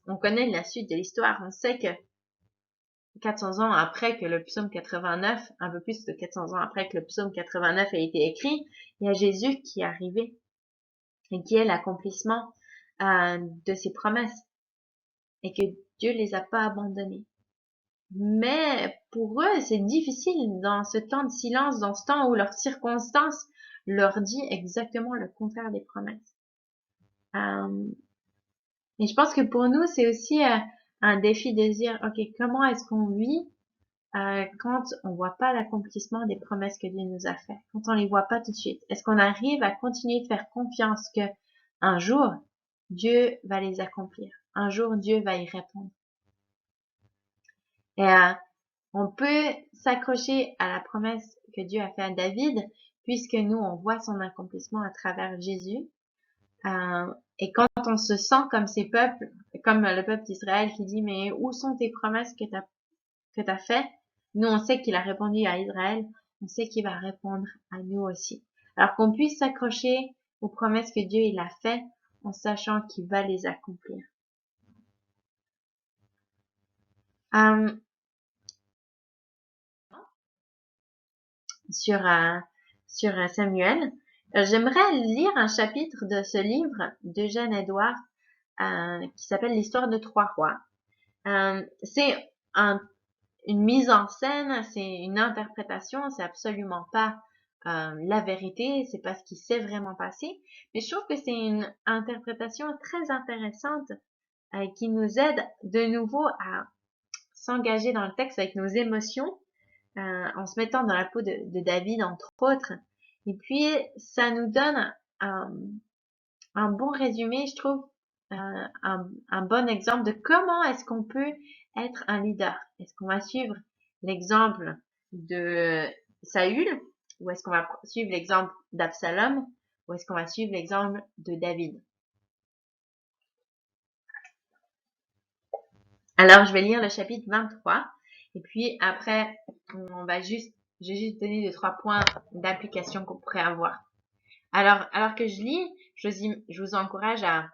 on connaît la suite de l'histoire. On sait que 400 ans après que le psaume 89, un peu plus de 400 ans après que le psaume 89 a été écrit, il y a Jésus qui est arrivé et qui est l'accomplissement de ses promesses et que Dieu les a pas abandonnés. Mais pour eux, c'est difficile dans ce temps de silence, dans ce temps où leurs circonstances leur dit exactement le contraire des promesses. Et je pense que pour nous, c'est aussi un défi de dire, ok, comment est-ce qu'on vit quand on voit pas l'accomplissement des promesses que Dieu nous a fait, quand on les voit pas tout de suite? Est-ce qu'on arrive à continuer de faire confiance que un jour, Dieu va les accomplir? Un jour, Dieu va y répondre. Et on peut s'accrocher à la promesse que Dieu a faite à David, puisque nous, on voit son accomplissement à travers Jésus. Et quand on se sent comme ces peuples, comme le peuple d'Israël qui dit, mais où sont tes promesses que t'as fait? Nous, on sait qu'il a répondu à Israël, on sait qu'il va répondre à nous aussi. Alors qu'on puisse s'accrocher aux promesses que Dieu il a fait, en sachant qu'il va les accomplir. Sur Samuel, j'aimerais lire un chapitre de ce livre d'Eugène Edouard qui s'appelle l'histoire de trois rois. C'est une mise en scène, c'est une interprétation, c'est absolument pas la vérité, c'est pas ce qui s'est vraiment passé, mais je trouve que c'est une interprétation très intéressante qui nous aide de nouveau à s'engager dans le texte avec nos émotions, en se mettant dans la peau de David entre autres, et puis ça nous donne un bon résumé, je trouve, un bon exemple de comment est-ce qu'on peut être un leader. Est-ce qu'on va suivre l'exemple de Saül, ou est-ce qu'on va suivre l'exemple d'Absalom, ou est-ce qu'on va suivre l'exemple de David? Alors, je vais lire le chapitre 23, et puis après, j'ai juste donné 2-3 points d'application qu'on pourrait avoir. Alors que je lis, je vous encourage à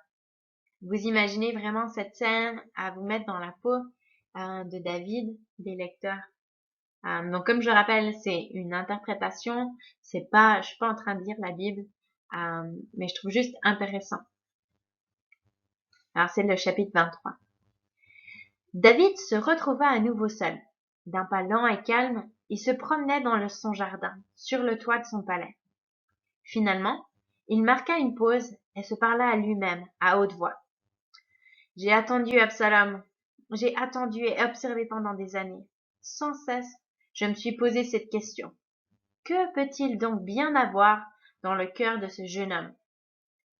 vous imaginer vraiment cette scène, à vous mettre dans la peau de David, des lecteurs. Donc comme je le rappelle, c'est une interprétation, je suis pas en train de lire la Bible, mais je trouve juste intéressant. Alors c'est le chapitre 23. David se retrouva à nouveau seul. D'un pas lent et calme, il se promenait dans son jardin, sur le toit de son palais. Finalement, il marqua une pause et se parla à lui-même, à haute voix. J'ai attendu Absalom. J'ai attendu et observé pendant des années. Sans cesse, je me suis posé cette question. Que peut-il donc bien avoir dans le cœur de ce jeune homme?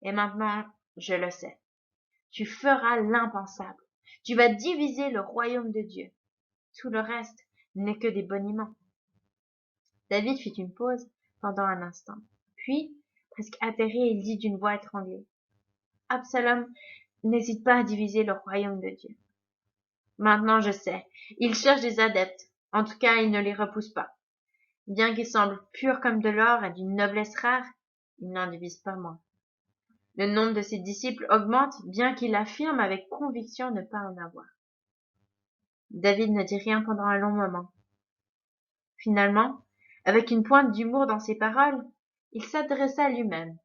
Et maintenant, je le sais. Tu feras l'impensable. Tu vas diviser le royaume de Dieu. Tout le reste n'est que des boniments. David fit une pause pendant un instant. Puis, presque atterré, il dit d'une voix étranglée. Absalom n'hésite pas à diviser le royaume de Dieu. Maintenant je sais, il cherche des adeptes, en tout cas il ne les repousse pas. Bien qu'il semble pur comme de l'or et d'une noblesse rare, il n'en divise pas moins. Le nombre de ses disciples augmente, bien qu'il affirme avec conviction ne pas en avoir. David ne dit rien pendant un long moment. Finalement, avec une pointe d'humour dans ses paroles, il s'adressa à lui-même.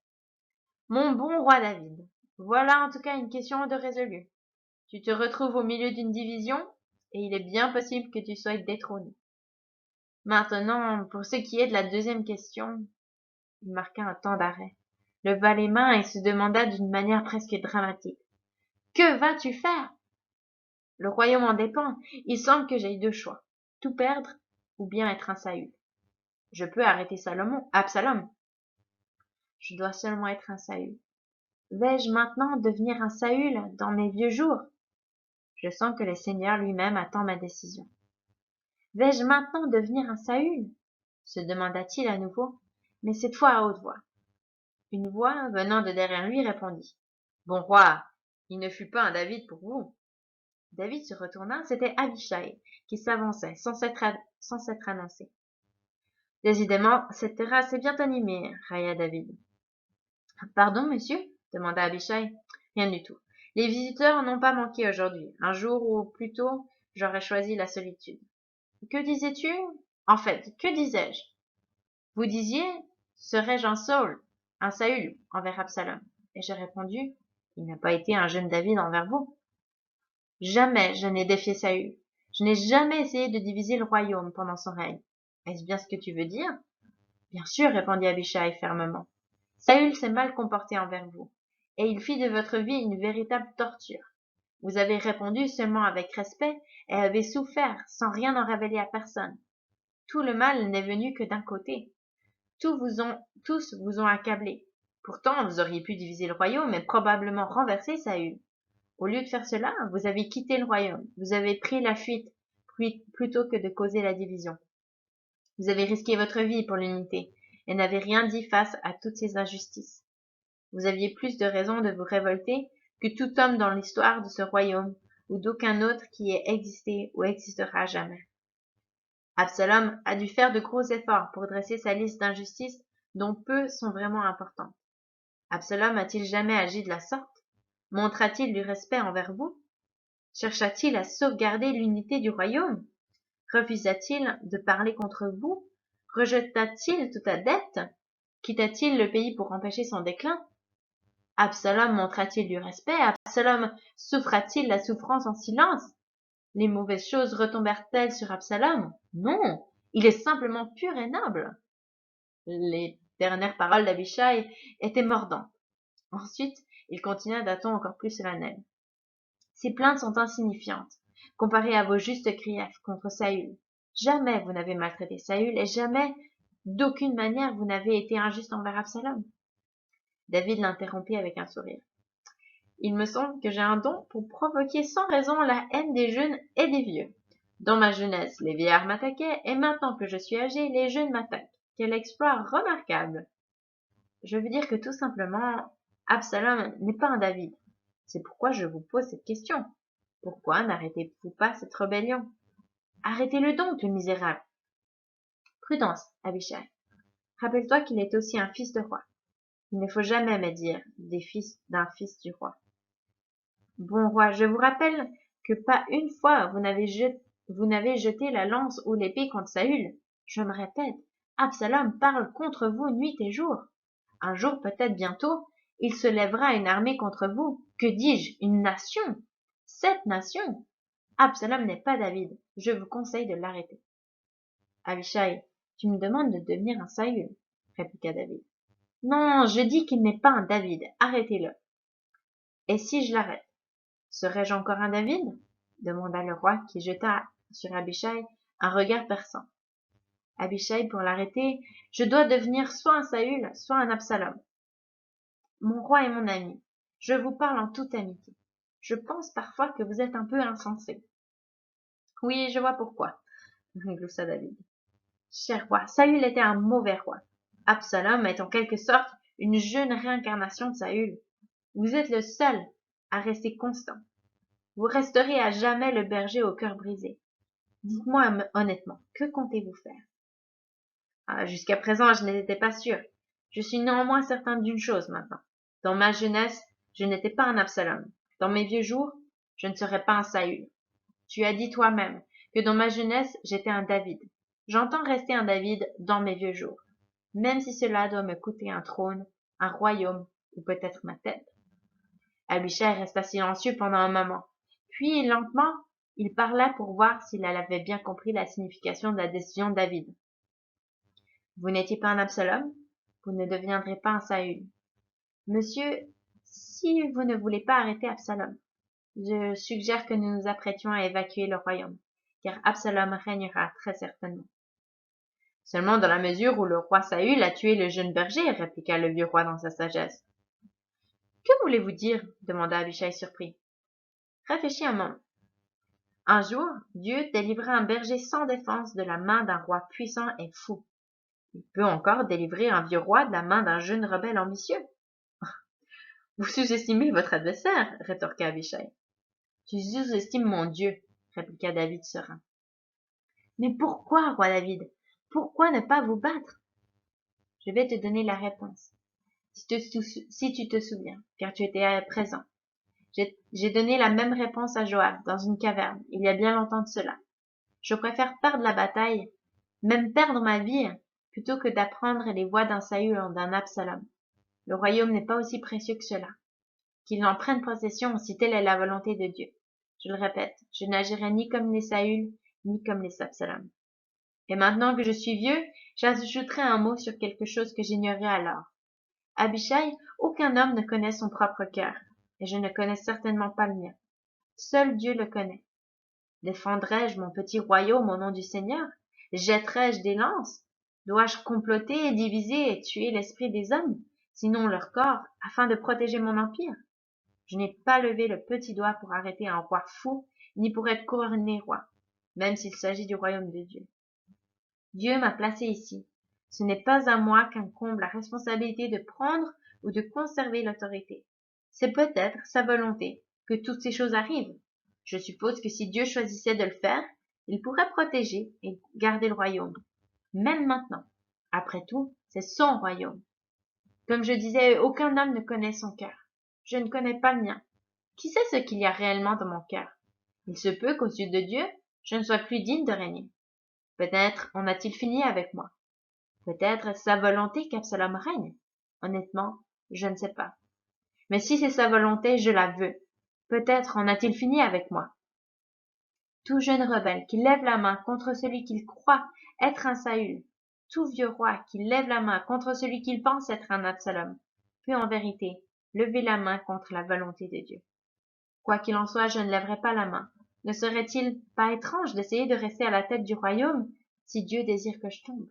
Mon bon roi David, voilà en tout cas une question de résolue. Tu te retrouves au milieu d'une division, et il est bien possible que tu sois détrôné. Maintenant, pour ce qui est de la deuxième question, il marqua un temps d'arrêt, leva les mains et se demanda d'une manière presque dramatique. Que vas-tu faire? Le royaume en dépend. Il semble que j'aie deux choix. Tout perdre ou bien être un Saül. Je peux arrêter Absalom. Je dois seulement être un Saül. Vais-je maintenant devenir un Saül dans mes vieux jours? Je sens que le Seigneur lui-même attend ma décision. Vais-je maintenant devenir un Saül? Se demanda-t-il à nouveau, mais cette fois à haute voix. Une voix venant de derrière lui répondit. Bon roi, il ne fut pas un David pour vous. David se retourna, c'était Abishai qui s'avançait sans s'être annoncé. Décidément, cette terrasse est bien animée, railla David. Pardon, monsieur? Demanda Abishai. Rien du tout. Les visiteurs n'ont pas manqué aujourd'hui, un jour où plutôt j'aurais choisi la solitude. Que disais-tu? En fait, que disais-je? Vous disiez, serais-je un Saül envers Absalom? Et j'ai répondu, il n'a pas été un jeune David envers vous. Jamais je n'ai défié Saül. Je n'ai jamais essayé de diviser le royaume pendant son règne. Est-ce bien ce que tu veux dire? Bien sûr, répondit Abishai fermement. Saül s'est mal comporté envers vous, et il fit de votre vie une véritable torture. Vous avez répondu seulement avec respect et avez souffert sans rien en révéler à personne. Tout le mal n'est venu que d'un côté. Tous vous ont accablé. Pourtant, vous auriez pu diviser le royaume et probablement renverser Saül. Au lieu de faire cela, vous avez quitté le royaume. Vous avez pris la fuite plutôt que de causer la division. Vous avez risqué votre vie pour l'unité et n'avez rien dit face à toutes ces injustices. Vous aviez plus de raisons de vous révolter que tout homme dans l'histoire de ce royaume ou d'aucun autre qui ait existé ou existera jamais. Absalom a dû faire de gros efforts pour dresser sa liste d'injustices dont peu sont vraiment importantes. Absalom a-t-il jamais agi de la sorte? Montra-t-il du respect envers vous? Chercha-t-il à sauvegarder l'unité du royaume? Refusa-t-il de parler contre vous? Rejeta-t-il toute adepte? Quitta-t-il le pays pour empêcher son déclin? Absalom montra-t-il du respect? Absalom souffra-t-il la souffrance en silence? Les mauvaises choses retombèrent-elles sur Absalom? Non, il est simplement pur et noble. Les dernières paroles d'Abishai étaient mordantes. Ensuite, il continua d'un ton encore plus solennel. Ces plaintes sont insignifiantes, comparées à vos justes griefs contre Saül. Jamais vous n'avez maltraité Saül et jamais, d'aucune manière, vous n'avez été injuste envers Absalom. David l'interrompit avec un sourire. Il me semble que j'ai un don pour provoquer sans raison la haine des jeunes et des vieux. Dans ma jeunesse, les vieillards m'attaquaient, et maintenant que je suis âgé, les jeunes m'attaquent. Quel exploit remarquable! Je veux dire que tout simplement, Absalom n'est pas un David. C'est pourquoi je vous pose cette question. Pourquoi n'arrêtez-vous pas cette rébellion? Arrêtez-le donc, le misérable. Prudence, Abishai. Rappelle-toi qu'il est aussi un fils de roi. Il ne faut jamais médire d'un fils du roi. Bon roi, je vous rappelle que pas une fois vous n'avez jeté la lance ou l'épée contre Saül. Je me répète, Absalom parle contre vous nuit et jour. Un jour, peut-être bientôt, il se lèvera une armée contre vous. Que dis-je? Une nation? 7 nations? Absalom n'est pas David. Je vous conseille de l'arrêter. Abishai, tu me demandes de devenir un Saül, répliqua David. Non, je dis qu'il n'est pas un David. Arrêtez-le. Et si je l'arrête? Serais-je encore un David? Demanda le roi qui jeta sur Abishai un regard perçant. Abishai, pour l'arrêter, je dois devenir soit un Saül, soit un Absalom. Mon roi et mon ami, je vous parle en toute amitié. Je pense parfois que vous êtes un peu insensé. Oui, je vois pourquoi, gloussa David. Cher roi, Saül était un mauvais roi. Absalom est en quelque sorte une jeune réincarnation de Saül. Vous êtes le seul à rester constant. Vous resterez à jamais le berger au cœur brisé. Dites-moi honnêtement, que comptez-vous faire? Ah, jusqu'à présent, je n'étais pas sûr. Je suis néanmoins certain d'une chose maintenant. Dans ma jeunesse, je n'étais pas un Absalom. Dans mes vieux jours, je ne serai pas un Saül. Tu as dit toi-même que dans ma jeunesse, j'étais un David. J'entends rester un David dans mes vieux jours, même si cela doit me coûter un trône, un royaume ou peut-être ma tête. Abishai resta silencieux pendant un moment. Puis, lentement, il parla pour voir s'il avait bien compris la signification de la décision de David. Vous n'étiez pas un Absalom, vous ne deviendrez pas un Saül. Monsieur, si vous ne voulez pas arrêter Absalom, je suggère que nous nous apprêtions à évacuer le royaume, car Absalom régnera très certainement. Seulement dans la mesure où le roi Saül a tué le jeune berger, répliqua le vieux roi dans sa sagesse. Que voulez-vous dire? Demanda Abishai surpris. Réfléchis un moment. Un jour, Dieu délivra un berger sans défense de la main d'un roi puissant et fou. Il peut encore délivrer un vieux roi de la main d'un jeune rebelle ambitieux. Vous sous-estimez votre adversaire, rétorqua Abishai. Tu sous-estimes mon Dieu, répliqua David serein. Mais pourquoi, roi David? Pourquoi ne pas vous battre? Je vais te donner la réponse, si tu te souviens, car tu étais présent. J'ai donné la même réponse à Joab dans une caverne, il y a bien longtemps de cela. Je préfère perdre la bataille, même perdre ma vie, plutôt que d'apprendre les voix d'un Saül ou d'un Absalom. Le royaume n'est pas aussi précieux que cela. Qu'il en prenne possession si telle est la volonté de Dieu. Je le répète, je n'agirai ni comme les Saül, ni comme les Absalom. Et maintenant que je suis vieux, j'ajouterai un mot sur quelque chose que j'ignorais alors. Abishai, aucun homme ne connaît son propre cœur, et je ne connais certainement pas le mien. Seul Dieu le connaît. Défendrai-je mon petit royaume au nom du Seigneur? Jetterai-je des lances? Dois-je comploter, diviser et tuer l'esprit des hommes, sinon leur corps, afin de protéger mon empire? Je n'ai pas levé le petit doigt pour arrêter un roi fou, ni pour être couronné roi, même s'il s'agit du royaume de Dieu. Dieu m'a placé ici. Ce n'est pas à moi qu'incombe la responsabilité de prendre ou de conserver l'autorité. C'est peut-être sa volonté que toutes ces choses arrivent. Je suppose que si Dieu choisissait de le faire, il pourrait protéger et garder le royaume. Même maintenant. Après tout, c'est son royaume. Comme je disais, aucun homme ne connaît son cœur. Je ne connais pas le mien. Qui sait ce qu'il y a réellement dans mon cœur? Il se peut qu'aux yeux de Dieu, je ne sois plus digne de régner. Peut-être en a-t-il fini avec moi. Peut-être est-ce sa volonté qu'Absalom règne. Honnêtement, je ne sais pas. Mais si c'est sa volonté, je la veux. Peut-être en a-t-il fini avec moi. Tout jeune rebelle qui lève la main contre celui qu'il croit être un Saül, tout vieux roi qui lève la main contre celui qu'il pense être un Absalom, peut en vérité lever la main contre la volonté de Dieu. Quoi qu'il en soit, je ne lèverai pas la main. Ne serait-il pas étrange d'essayer de rester à la tête du royaume si Dieu désire que je tombe?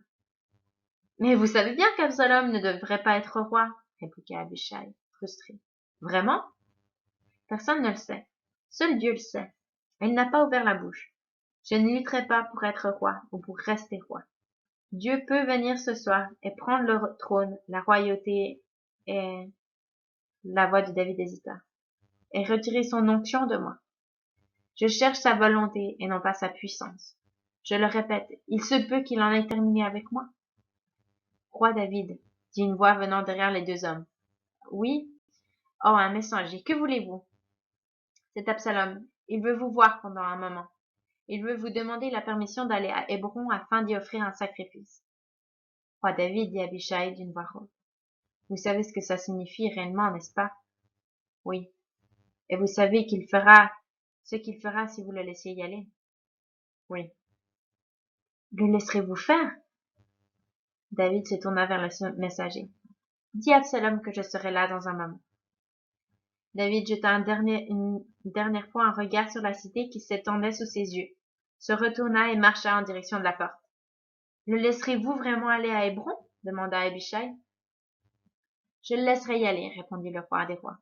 Mais vous savez bien qu'Absalom ne devrait pas être roi, répliqua Abishai, frustré. Vraiment? Personne ne le sait. Seul Dieu le sait. Et il n'a pas ouvert la bouche. Je ne lutterai pas pour être roi ou pour rester roi. Dieu peut venir ce soir et prendre le trône, la royauté et la voix de David hésita, et retirer son onction de moi. Je cherche sa volonté et non pas sa puissance. Je le répète, il se peut qu'il en ait terminé avec moi. Roi David, dit une voix venant derrière les deux hommes. Oui? Oh, un messager, que voulez-vous? C'est Absalom. Il veut vous voir pendant un moment. Il veut vous demander la permission d'aller à Hébron afin d'y offrir un sacrifice. Roi David, dit Abishai d'une voix rauque. Vous savez ce que ça signifie réellement, n'est-ce pas? Oui. Et vous savez qu'il fera ce qu'il fera si vous le laissiez y aller? Oui. Le laisserez-vous faire? David se tourna vers le messager. Dis à Absalom que je serai là dans un moment. David jeta une dernière fois un regard sur la cité qui s'étendait sous ses yeux, se retourna et marcha en direction de la porte. Le laisserez-vous vraiment aller à Hébron? Demanda Abishai. Je le laisserai y aller, répondit le roi des rois.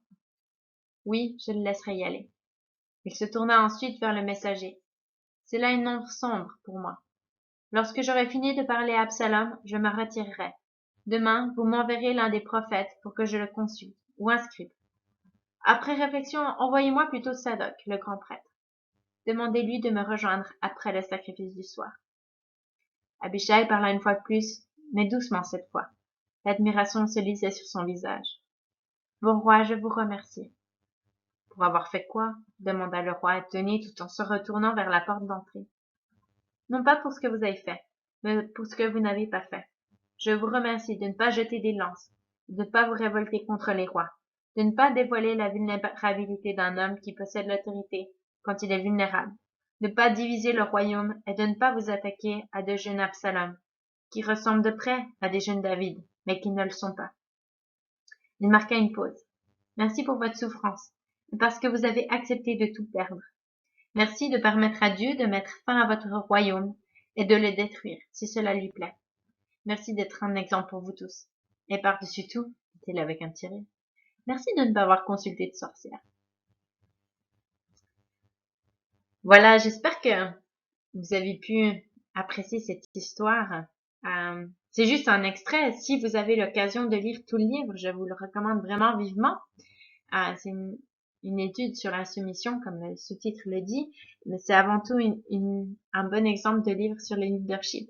Oui, je le laisserai y aller. Il se tourna ensuite vers le messager. C'est là une ombre sombre pour moi. Lorsque j'aurai fini de parler à Absalom, je me retirerai. Demain, vous m'enverrez l'un des prophètes pour que je le consulte, ou un scribe. Après réflexion, envoyez-moi plutôt Sadoc, le grand prêtre. Demandez-lui de me rejoindre après le sacrifice du soir. Abishai parla une fois de plus, mais doucement cette fois. L'admiration se lisait sur son visage. Bon roi, je vous remercie. Pour avoir fait quoi? Demanda le roi étonné tout en se retournant vers la porte d'entrée. Non pas pour ce que vous avez fait, mais pour ce que vous n'avez pas fait. Je vous remercie de ne pas jeter des lances, de ne pas vous révolter contre les rois, de ne pas dévoiler la vulnérabilité d'un homme qui possède l'autorité quand il est vulnérable, de ne pas diviser le royaume et de ne pas vous attaquer à de jeunes Absalom, qui ressemblent de près à des jeunes David, mais qui ne le sont pas. Il marqua une pause. Merci pour votre souffrance, et parce que vous avez accepté de tout perdre. Merci de permettre à Dieu de mettre fin à votre royaume et de le détruire, si cela lui plaît. Merci d'être un exemple pour vous tous. Et par-dessus tout, dit-il avec un petit rire, merci de ne pas avoir consulté de sorcière. Voilà, j'espère que vous avez pu apprécier cette histoire. C'est juste un extrait. Si vous avez l'occasion de lire tout le livre, je vous le recommande vraiment vivement. C'est une étude sur la soumission, comme le sous-titre le dit, mais c'est avant tout un bon exemple de livre sur le leadership.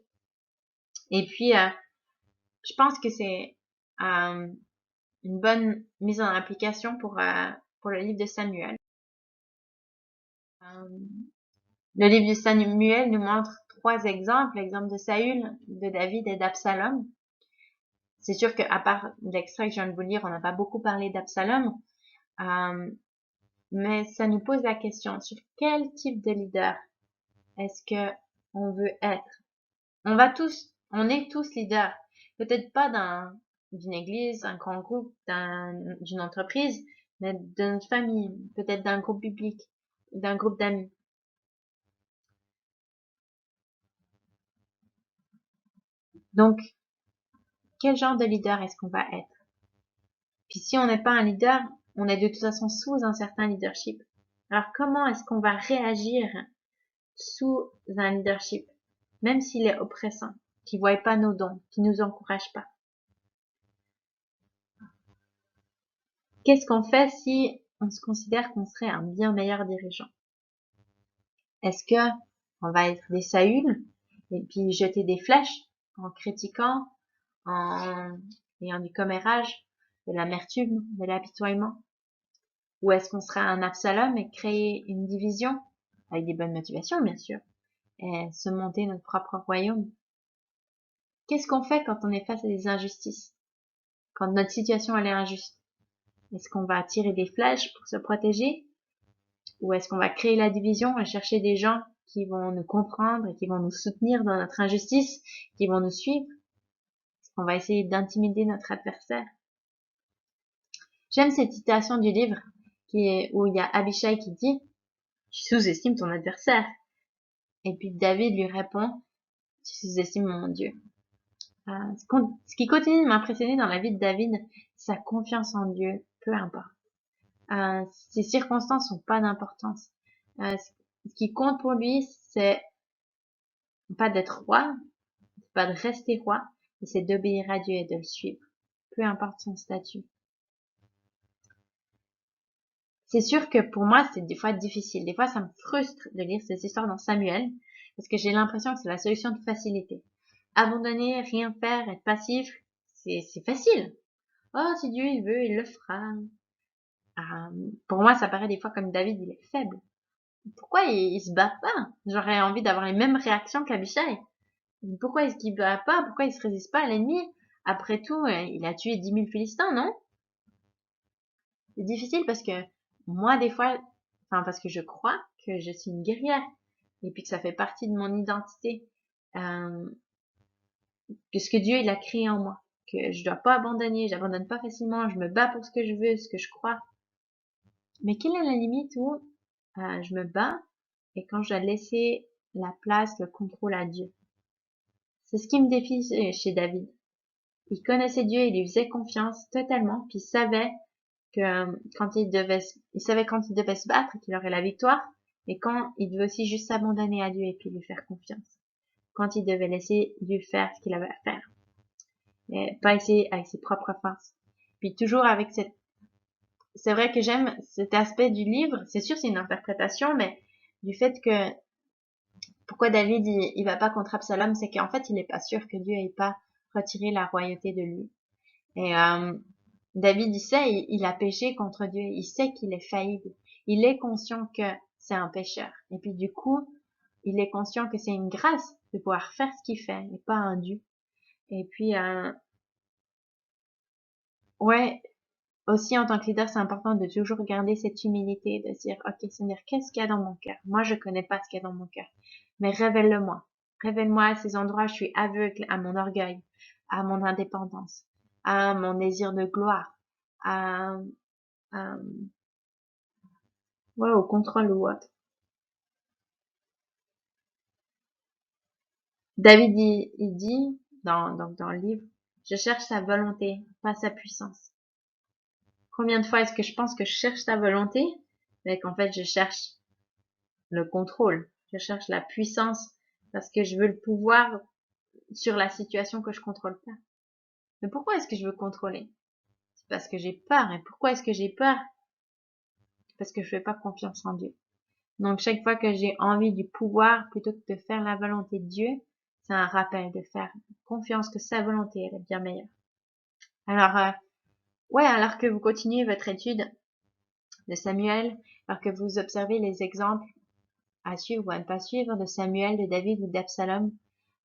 Et puis, je pense que c'est une bonne mise en application pour le livre de Samuel. Le livre de Samuel nous montre 3 exemples, l'exemple de Saül, de David et d'Absalom. C'est sûr qu'à part l'extrait que je viens de vous lire, on n'a pas beaucoup parlé d'Absalom, mais ça nous pose la question sur quel type de leader est-ce que on veut être. On est tous leaders, peut-être pas d'une église, un grand groupe, d'une entreprise, mais d'une famille, peut-être d'un groupe biblique, d'un groupe d'amis. Donc, quel genre de leader est-ce qu'on va être? Puis si on n'est pas un leader, on est de toute façon sous un certain leadership. Alors comment est-ce qu'on va réagir sous un leadership, même s'il est oppressant, qui ne voit pas nos dons, qui nous encourage pas? Qu'est-ce qu'on fait si on se considère qu'on serait un bien meilleur dirigeant? Est-ce que on va être des Saül et puis jeter des flèches en critiquant, en ayant du commérage, de l'amertume, de l'apitoiement? Ou est-ce qu'on sera un Absalom et créer une division avec des bonnes motivations, bien sûr, et se monter notre propre royaume? Qu'est-ce qu'on fait quand on est face à des injustices? Quand notre situation elle est injuste? Est-ce qu'on va tirer des flèches pour se protéger? Ou est-ce qu'on va créer la division et chercher des gens qui vont nous comprendre et qui vont nous soutenir dans notre injustice, qui vont nous suivre? Est-ce qu'on va essayer d'intimider notre adversaire? J'aime cette citation du livre où il y a Abishai qui dit « Tu sous-estimes ton adversaire ». Et puis David lui répond « Tu sous-estimes mon Dieu ». Ce qui continue de m'impressionner dans la vie de David, c'est sa confiance en Dieu, peu importe. Ses circonstances n'ont pas d'importance. Ce qui compte pour lui, c'est pas d'être roi, c'est pas de rester roi, mais c'est d'obéir à Dieu et de le suivre, peu importe son statut. C'est sûr que pour moi, c'est des fois difficile. Des fois, ça me frustre de lire ces histoires dans Samuel, parce que j'ai l'impression que c'est la solution de facilité. Abandonner, rien faire, être passif, c'est facile. Oh, si Dieu il veut, il le fera. Pour moi, ça paraît des fois comme David, il est faible. Pourquoi il se bat pas? J'aurais envie d'avoir les mêmes réactions qu'Abishai. Pourquoi est-ce qu'il bat pas? Pourquoi il se résiste pas à l'ennemi? Après tout, il a tué 10 000 Philistins, non? C'est difficile parce que moi, des fois, enfin, parce que je crois que je suis une guerrière et puis que ça fait partie de mon identité, que ce que Dieu il a créé en moi, que je dois pas abandonner, j'abandonne pas facilement, je me bats pour ce que je veux, ce que je crois. Mais quelle est la limite où je me bats et quand je dois laisser la place, le contrôle à Dieu? C'est ce qui me défie chez David. Il connaissait Dieu, il lui faisait confiance totalement, puis il savait que il savait quand il devait se battre qu'il aurait la victoire, et quand il devait aussi juste s'abandonner à Dieu et puis lui faire confiance. Quand il devait laisser Dieu faire ce qu'il avait à faire. et pas essayer avec ses propres forces. Puis toujours avec cette, c'est vrai que j'aime cet aspect du livre. C'est sûr, c'est une interprétation, mais du fait que pourquoi David il va pas contre Absalom, c'est qu'en fait il est pas sûr que Dieu ait pas retiré la royauté de lui. Et David il sait, il a péché contre Dieu, il sait qu'il est faillible, il est conscient que c'est un pécheur. Et puis du coup, il est conscient que c'est une grâce de pouvoir faire ce qu'il fait et pas un dû. Et puis ouais, aussi en tant que leader, c'est important de toujours garder cette humilité, de se dire, ok Seigneur, qu'est-ce qu'il y a dans mon cœur? Moi, je connais pas ce qu'il y a dans mon cœur, mais révèle-le-moi. Révèle-moi à ces endroits où je suis aveugle à mon orgueil, à mon indépendance, à mon désir de gloire, à, à ouais, au contrôle ou autre. David, il dit dans le livre, je cherche sa volonté, pas sa puissance. Combien de fois est-ce que je pense que je cherche sa volonté, mais qu'en fait je cherche le contrôle, je cherche la puissance parce que je veux le pouvoir sur la situation que je contrôle pas. Mais pourquoi est-ce que je veux contrôler? C'est parce que j'ai peur. Et pourquoi est-ce que j'ai peur? Parce que je fais pas confiance en Dieu. Donc chaque fois que j'ai envie du pouvoir plutôt que de faire la volonté de Dieu, c'est un rappel de faire confiance que sa volonté elle est bien meilleure. Alors ouais, alors que vous continuez votre étude de Samuel, alors que vous observez les exemples à suivre ou à ne pas suivre de Samuel, de David ou d'Absalom,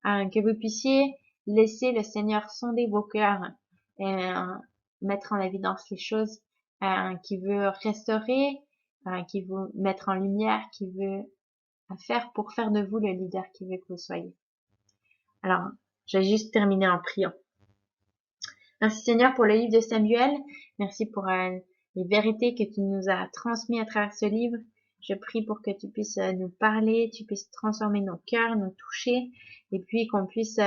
que vous puissiez laisser le Seigneur sonder vos cœurs et mettre en évidence les choses qui veut restaurer, qui veut mettre en lumière, qui veut faire pour faire de vous le leader qu'il veut que vous soyez. Alors, je vais juste terminer en priant. Merci Seigneur pour le livre de Samuel. Merci pour les vérités que tu nous as transmises à travers ce livre. Je prie pour que tu puisses nous parler, tu puisses transformer nos cœurs, nous toucher, et puis qu'on puisse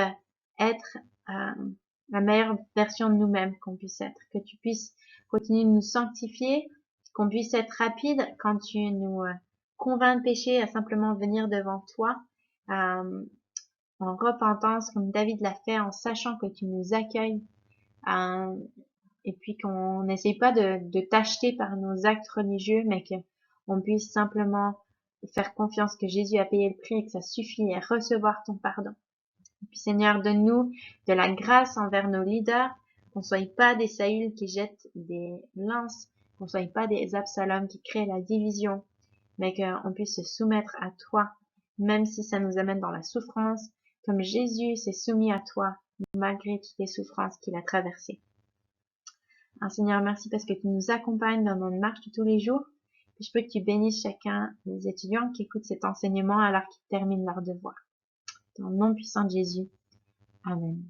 être la meilleure version de nous-mêmes qu'on puisse être, que tu puisses continuer de nous sanctifier, qu'on puisse être rapide quand tu nous convaincs de péché à simplement venir devant toi en repentance comme David l'a fait, en sachant que tu nous accueilles et puis qu'on n'essaye pas de t'acheter par nos actes religieux, mais qu'on puisse simplement faire confiance que Jésus a payé le prix et que ça suffit et recevoir ton pardon. Et puis Seigneur, donne-nous de la grâce envers nos leaders, qu'on ne soit pas des Saül qui jettent des lances, qu'on ne soit pas des Absalom qui créent la division, mais qu'on puisse se soumettre à toi, même si ça nous amène dans la souffrance, comme Jésus s'est soumis à toi, malgré toutes les souffrances qu'il a traversées. Seigneur, merci parce que tu nous accompagnes dans notre marche de tous les jours. Et je prie que tu bénisses chacun des étudiants qui écoutent cet enseignement alors qu'ils terminent leur devoir. Dans le nom puissant de Jésus. Amen.